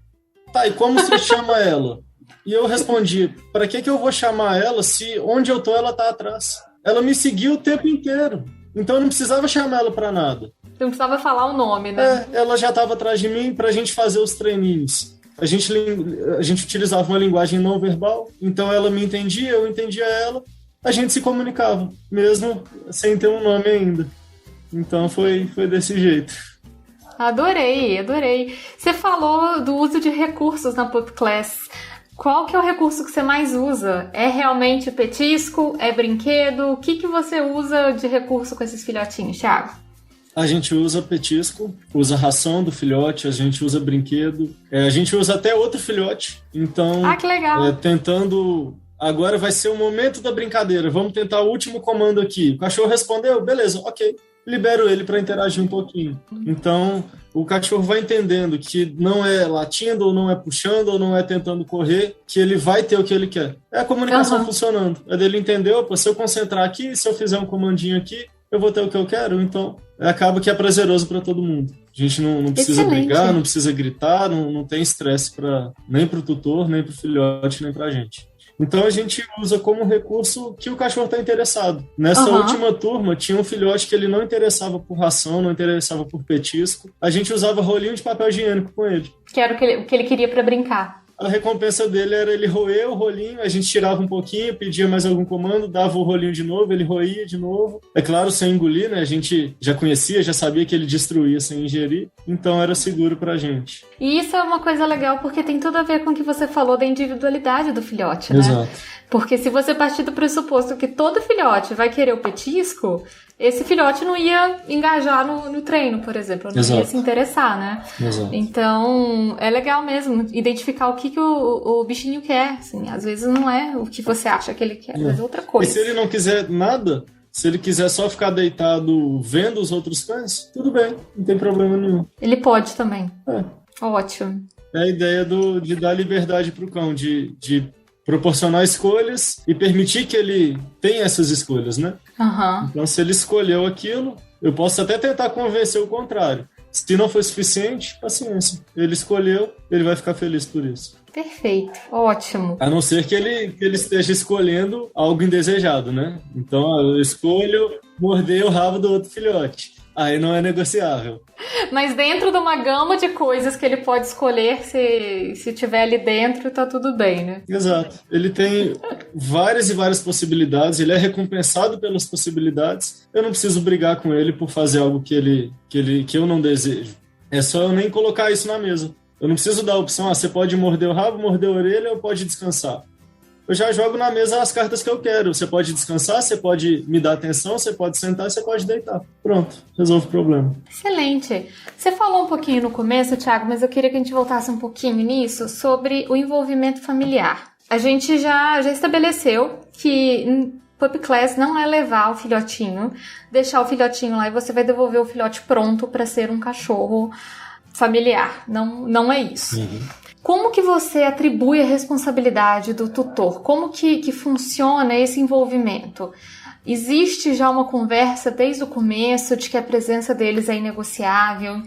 Tá, e como se chama ela? E eu respondi, para que eu vou chamar ela se onde eu tô ela tá atrás? Ela me seguiu o tempo inteiro, então eu não precisava chamar ela para nada. Você não precisava falar o nome, né? Ela já estava atrás de mim pra gente fazer os treininhos. A gente utilizava uma linguagem não verbal, então ela me entendia, eu entendia ela, a gente se comunicava, mesmo sem ter um nome ainda. Então foi desse jeito. Adorei. Você falou do uso de recursos na Puppy Class. Qual que é o recurso que você mais usa? É realmente petisco? É brinquedo? O que você usa de recurso com esses filhotinhos, Thiago? A gente usa petisco, usa ração do filhote, a gente usa brinquedo, a gente usa até outro filhote. Então, que legal. Tentando... Agora vai ser o momento da brincadeira, vamos tentar o último comando aqui. O cachorro respondeu, beleza, ok. Libero ele para interagir um pouquinho. Então, o cachorro vai entendendo que não é latindo, ou não é puxando, ou não é tentando correr, que ele vai ter o que ele quer. É a comunicação funcionando. É dele entender, opa, se eu concentrar aqui, se eu fizer um comandinho aqui, eu vou ter o que eu quero, então acaba que é prazeroso para todo mundo. A gente não precisa brigar, não precisa gritar, não tem estresse nem para o tutor, nem para o filhote, nem para a gente. Então a gente usa como recurso que o cachorro está interessado. Nessa última turma, tinha um filhote que ele não interessava por ração, não interessava por petisco. A gente usava rolinho de papel higiênico com ele. Que era o que ele queria para brincar. A recompensa dele era ele roer o rolinho, a gente tirava um pouquinho, pedia mais algum comando, dava o rolinho de novo, ele roía de novo. É claro, sem engolir, né? A gente já conhecia, já sabia que ele destruía sem ingerir, então era seguro pra gente. E isso é uma coisa legal porque tem tudo a ver com o que você falou da individualidade do filhote, né? Exato. Porque se você partir do pressuposto que todo filhote vai querer o petisco, esse filhote não ia engajar no treino, por exemplo, não ia se interessar, né? Exato. Então, é legal mesmo identificar o que o bichinho quer, assim. Às vezes não é o que você acha que ele quer, mas é outra coisa. E se ele não quiser nada, se ele quiser só ficar deitado vendo os outros cães, tudo bem, não tem problema nenhum. Ele pode também. Ótimo. É a ideia de dar liberdade pro cão, de proporcionar escolhas e permitir que ele tenha essas escolhas, né? Então, se ele escolheu aquilo, eu posso até tentar convencer o contrário. Se não for suficiente, paciência. Ele escolheu, ele vai ficar feliz por isso. Perfeito, ótimo. A não ser que ele esteja escolhendo algo indesejado, né? Então, eu escolho morder o rabo do outro filhote. Aí não é negociável. Mas dentro de uma gama de coisas que ele pode escolher, se tiver ali dentro, tá tudo bem, né? Exato. Ele tem várias e várias possibilidades, ele é recompensado pelas possibilidades. Eu não preciso brigar com ele por fazer algo que eu não desejo. É só eu nem colocar isso na mesa. Eu não preciso dar a opção, você pode morder o rabo, morder a orelha ou pode descansar. Eu já jogo na mesa as cartas que eu quero. Você pode descansar, você pode me dar atenção, você pode sentar, você pode deitar. Pronto, resolve o problema. Excelente. Você falou um pouquinho no começo, Thiago, mas eu queria que a gente voltasse um pouquinho nisso, sobre o envolvimento familiar. A gente já estabeleceu que Puppy Class não é levar o filhotinho, deixar o filhotinho lá e você vai devolver o filhote pronto para ser um cachorro familiar. Não é isso. Uhum. Como que você atribui a responsabilidade do tutor? Como que funciona esse envolvimento? Existe já uma conversa desde o começo de que a presença deles é inegociável?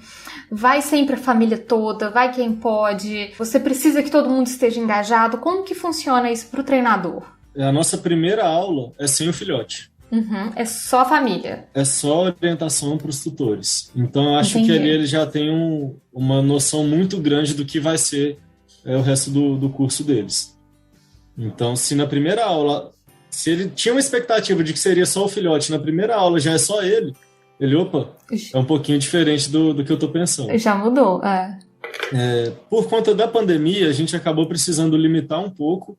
Vai sempre a família toda? Vai quem pode? Você precisa que todo mundo esteja engajado? Como que funciona isso para o treinador? A nossa primeira aula é sem o filhote. Uhum, é só a família. É só orientação para os tutores. Então, eu acho que ali ele já tem uma noção muito grande do que vai ser o resto do curso deles. Então, se na primeira aula, se ele tinha uma expectativa de que seria só o filhote, na primeira aula já é só ele, opa, é um pouquinho diferente do que eu estou pensando. Já mudou, Por conta da pandemia, a gente acabou precisando limitar um pouco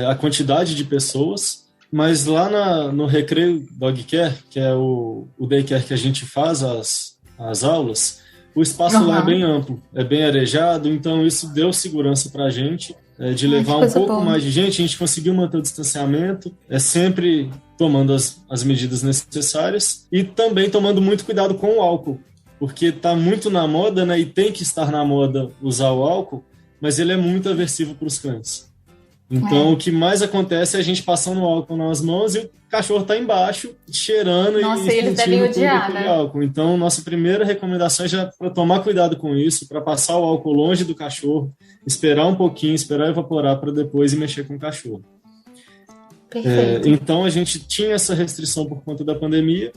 a quantidade de pessoas, mas lá no Recreio Dog Care, que é o daycare que a gente faz as aulas, o espaço lá é bem amplo, é bem arejado, então isso deu segurança para a gente, de levar um pouco mais de gente. A gente conseguiu manter o distanciamento, sempre tomando as medidas necessárias e também tomando muito cuidado com o álcool, porque está muito na moda, né, e tem que estar na moda usar o álcool, mas ele é muito aversivo para os cães. Então, o que mais acontece é a gente passando álcool nas mãos e o cachorro tá embaixo, cheirando e sentindo todo aquele né? álcool. Então, nossa primeira recomendação é já para tomar cuidado com isso, para passar o álcool longe do cachorro, esperar um pouquinho, esperar evaporar para depois ir mexer com o cachorro. Perfeito. Então, a gente tinha essa restrição por conta da pandemia,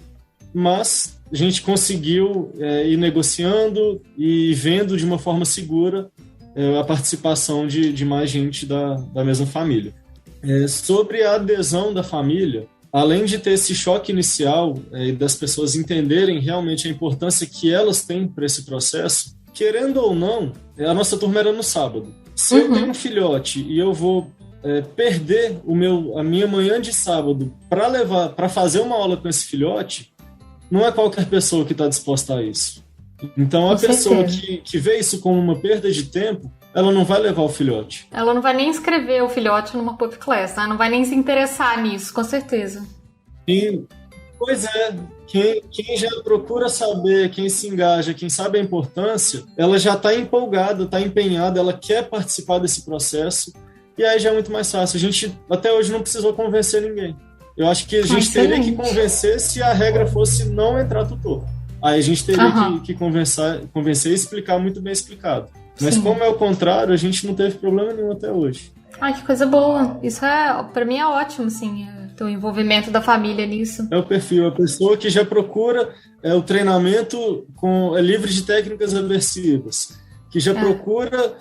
mas a gente conseguiu ir negociando e vendo de uma forma segura a participação de mais gente da mesma família. Sobre a adesão da família, além de ter esse choque inicial e das pessoas entenderem realmente a importância que elas têm para esse processo, querendo ou não, a nossa turma era no sábado. Se eu tenho um filhote e eu vou perder a minha manhã de sábado para fazer uma aula com esse filhote, não é qualquer pessoa que está disposta a isso. Então, a pessoa que vê isso como uma perda de tempo, ela não vai levar o filhote. Ela não vai nem inscrever o filhote numa Puppy Class, né? Não vai nem se interessar nisso, com certeza. Pois é, quem já procura saber, quem se engaja, quem sabe a importância, ela já está empolgada, está empenhada, ela quer participar desse processo, e aí já é muito mais fácil. A gente até hoje não precisou convencer ninguém. Eu acho que a gente teria que convencer se a regra fosse não entrar tutor. Aí a gente teria que convencer e explicar muito bem explicado. Mas como é o contrário, a gente não teve problema nenhum até hoje. Ai, que coisa boa. Isso pra mim é ótimo, assim, o envolvimento da família nisso. É o perfil, a pessoa que já procura o treinamento livre de técnicas aversivas, que já procura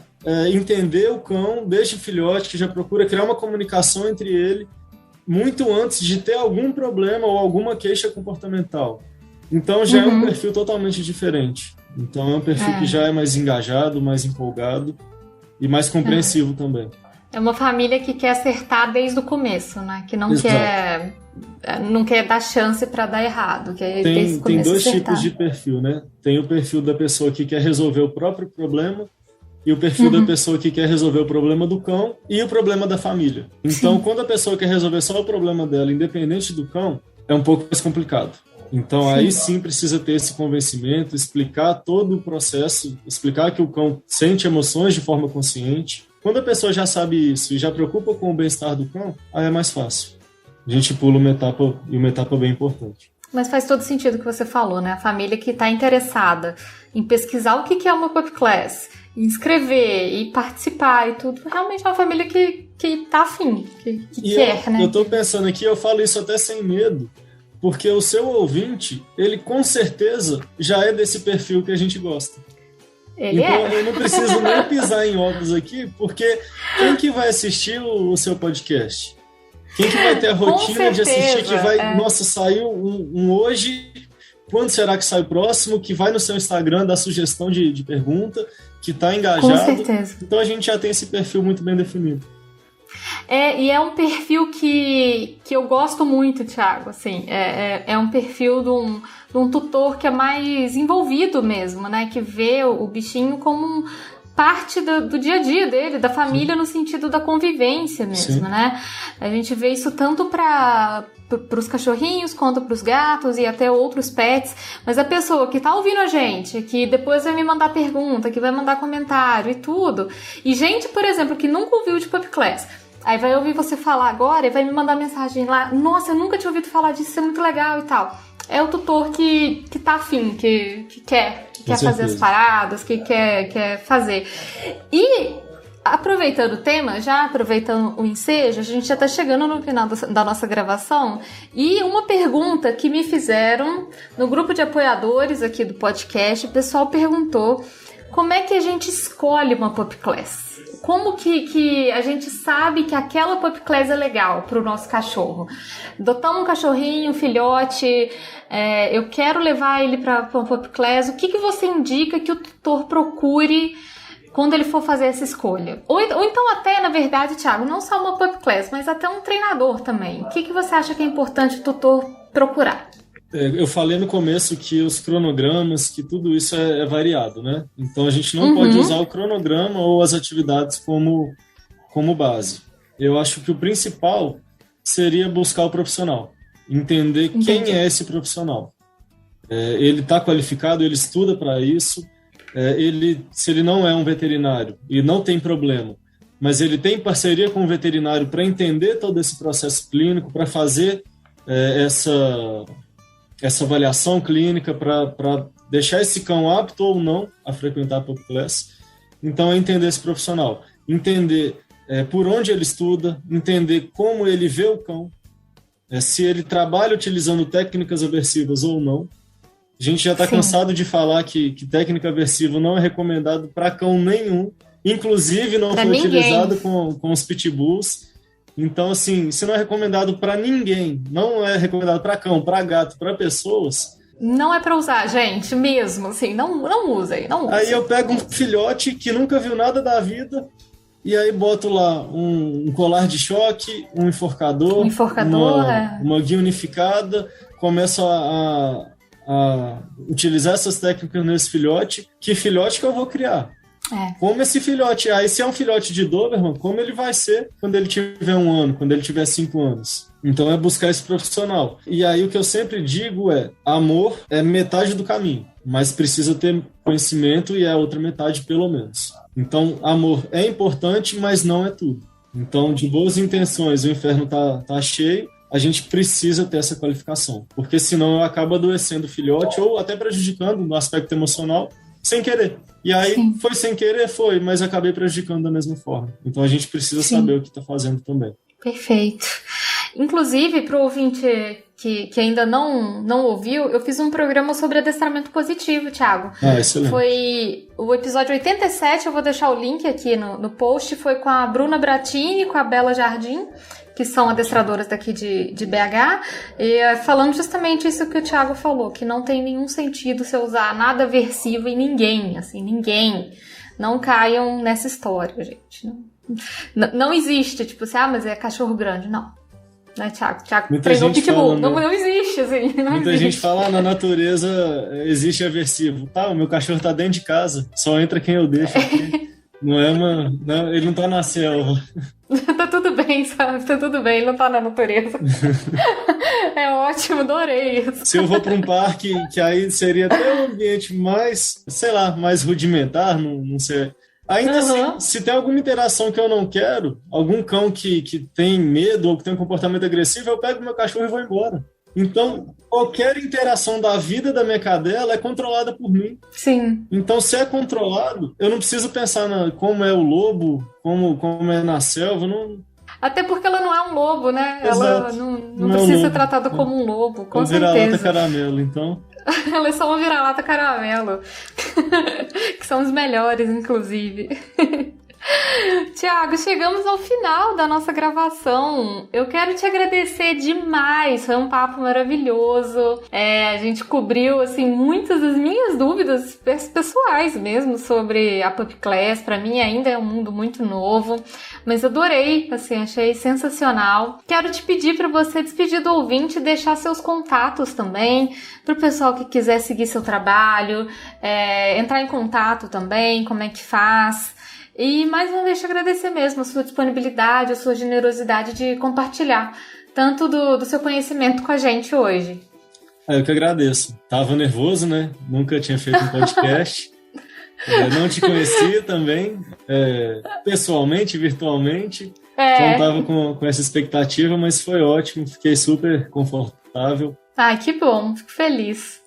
entender o cão desde filhote, que já procura criar uma comunicação entre ele muito antes de ter algum problema ou alguma queixa comportamental. Então já é um perfil totalmente diferente. Então é um perfil que já é mais engajado, mais empolgado e mais compreensivo também. É uma família que quer acertar desde o começo, né? Que não quer dar chance para dar errado. Tem dois tipos de perfil, né? Tem o perfil da pessoa que quer resolver o próprio problema e o perfil da pessoa que quer resolver o problema do cão e o problema da família. Então, quando a pessoa quer resolver só o problema dela, independente do cão, é um pouco mais complicado. Então, aí sim precisa ter esse convencimento, explicar todo o processo, explicar que o cão sente emoções de forma consciente. Quando a pessoa já sabe isso e já preocupa com o bem-estar do cão, aí é mais fácil. A gente pula uma etapa bem importante. Mas faz todo sentido o que você falou, né? A família que está interessada em pesquisar o que é uma Puppy Class inscrever e participar e tudo, realmente é uma família que tá afim, que quer, né? Eu tô pensando aqui, eu falo isso até sem medo, porque o seu ouvinte, ele com certeza já é desse perfil que a gente gosta. Então eu não preciso nem pisar em ovos aqui, porque quem que vai assistir o seu podcast? Quem que vai ter a rotina de assistir, que vai, nossa, saiu um hoje, quando será que sai o próximo, que vai no seu Instagram dar sugestão de pergunta, que tá engajado. Com certeza. Então a gente já tem esse perfil muito bem definido. E é um perfil que eu gosto muito, Thiago, assim, é um perfil de um tutor que é mais envolvido mesmo, né, que vê o bichinho como parte do dia a dia dele, da família, no sentido da convivência mesmo, né? A gente vê isso tanto para os cachorrinhos quanto para os gatos e até outros pets, mas a pessoa que tá ouvindo a gente, que depois vai me mandar pergunta, que vai mandar comentário e tudo, e gente, por exemplo, que nunca ouviu de Puppy Class, aí vai ouvir você falar agora e vai me mandar mensagem lá, nossa, eu nunca tinha ouvido falar disso, isso é muito legal e tal. É o tutor que tá afim, que quer fazer as paradas, que quer fazer. E, aproveitando o tema, já aproveitando o ensejo, a gente já tá chegando no final da nossa gravação, e uma pergunta que me fizeram no grupo de apoiadores aqui do podcast, o pessoal perguntou como é que a gente escolhe uma Puppy Class? Como que a gente sabe que aquela Puppy Class é legal pro nosso cachorro? Adotamos um cachorrinho, um filhote, eu quero levar ele para uma Puppy Class. O que você indica que o tutor procure quando ele for fazer essa escolha? Ou então até, na verdade, Thiago, não só uma Puppy Class, mas até um treinador também. O que você acha que é importante o tutor procurar? Eu falei no começo que os cronogramas, que tudo isso é variado, né? Então a gente não pode usar o cronograma ou as atividades como base. Eu acho que o principal seria buscar o profissional, entender quem é esse profissional. Ele está qualificado, ele estuda para isso, se ele não é um veterinário e não tem problema, mas ele tem parceria com o veterinário para entender todo esse processo clínico, para fazer essa avaliação clínica para deixar esse cão apto ou não a frequentar a Puppy Class. Então, é entender esse profissional, entender por onde ele estuda, entender como ele vê o cão, se ele trabalha utilizando técnicas aversivas ou não. A gente já está cansado de falar que técnica aversiva não é recomendado para cão nenhum, inclusive não foi utilizado com os pitbulls. Então, assim, se não é recomendado para ninguém, não é recomendado para cão, para gato, para pessoas... Não é para usar, gente, mesmo, assim, não usem, não usem. Aí eu pego um filhote que nunca viu nada da vida e aí boto lá um colar de choque, um enforcador, uma guia unificada, começo a utilizar essas técnicas nesse filhote. Que filhote que eu vou criar? Como esse filhote, aí se é um filhote de Doberman, como ele vai ser quando ele tiver 1 ano, quando ele tiver 5 anos? Então é buscar esse profissional. E aí o que eu sempre digo amor é metade do caminho, mas precisa ter conhecimento e é a outra metade pelo menos. Então amor é importante, mas não é tudo. Então de boas intenções, o inferno tá cheio, a gente precisa ter essa qualificação, porque senão acaba adoecendo o filhote ou até prejudicando no aspecto emocional, sem querer. E aí, foi sem querer, mas acabei prejudicando da mesma forma. Então a gente precisa saber o que está fazendo também. Perfeito. Inclusive, para o ouvinte que ainda não ouviu, eu fiz um programa sobre adestramento positivo, Thiago. Excelente. Foi o episódio 87, eu vou deixar o link aqui no post, foi com a Bruna Bratini e com a Bela Jardim, que são adestradoras daqui de BH, e falando justamente isso que o Thiago falou, que não tem nenhum sentido você usar nada aversivo em ninguém, assim, ninguém. Não caiam nessa história, gente. Não existe, tipo assim, mas é cachorro grande, não. Né, Thiago? Thiago treinou pitbull. Não existe, assim. Muita gente fala, na natureza existe aversivo. O meu cachorro tá dentro de casa, só entra quem eu deixo aqui. Não é ele não tá na selva. Tá tudo bem, sabe? Tá tudo bem, ele não tá na natureza. É ótimo, adorei isso. Se eu vou pra um parque, que aí seria até um ambiente mais, sei lá, mais rudimentar, não sei. Ainda assim, se tem alguma interação que eu não quero, algum cão que tem medo ou que tem um comportamento agressivo, eu pego meu cachorro e vou embora. Então, qualquer interação da vida da minha cadela é controlada por mim. Sim. Então, se é controlado, eu não preciso pensar como é o lobo, como é na selva, não... Até porque ela não é um lobo, né? Exato. Ela não precisa ser tratada como um lobo, com certeza. Vira-lata caramelo, então... Ela é só uma vira-lata caramelo. Que são os melhores, inclusive. Tiago, chegamos ao final da nossa gravação. Eu quero te agradecer demais. Foi um papo maravilhoso. A gente cobriu assim muitas das minhas dúvidas pessoais mesmo sobre a Pup Class. Para mim ainda é um mundo muito novo, mas adorei, assim, achei sensacional. Quero te pedir para você despedir do ouvinte e deixar seus contatos também para o pessoal que quiser seguir seu trabalho, entrar em contato também, como é que faz. E mais uma vez te agradecer mesmo a sua disponibilidade, a sua generosidade de compartilhar tanto do seu conhecimento com a gente hoje. Eu que agradeço. Tava nervoso, né? Nunca tinha feito um podcast. Não te conhecia também, pessoalmente, virtualmente. Então tava com essa expectativa, mas foi ótimo. Fiquei super confortável. Ai, que bom. Fico feliz.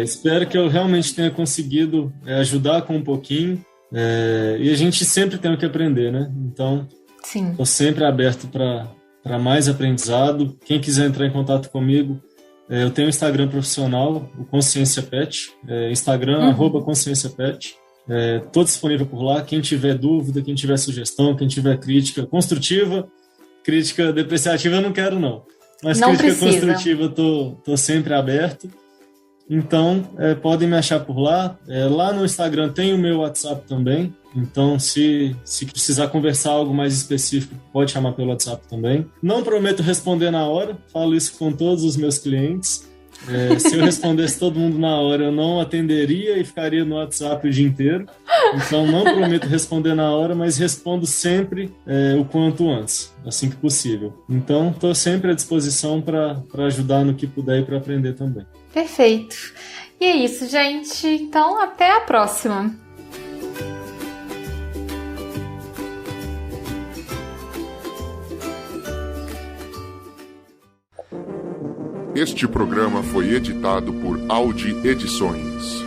Espero que eu realmente tenha conseguido ajudar com um pouquinho. E a gente sempre tem o que aprender, né? Então, estou sempre aberto para mais aprendizado. Quem quiser entrar em contato comigo, eu tenho um Instagram profissional, o Consciência Pet, Instagram, @ConsciênciaPet. Estou disponível por lá. Quem tiver dúvida, quem tiver sugestão, quem tiver crítica construtiva, crítica depreciativa eu não quero, não. Mas não crítica precisa. Construtiva estou sempre aberto. Então, podem me achar por lá. Lá no Instagram tem o meu WhatsApp também. Então, se precisar conversar algo mais específico, pode chamar pelo WhatsApp também. Não prometo responder na hora. Falo isso com todos os meus clientes. Se eu respondesse todo mundo na hora, eu não atenderia e ficaria no WhatsApp o dia inteiro. Então, não prometo responder na hora, mas respondo sempre o quanto antes, assim que possível. Então, estou sempre à disposição para ajudar no que puder e para aprender também. Perfeito. E é isso, gente. Então, até a próxima. Este programa foi editado por Audi Edições.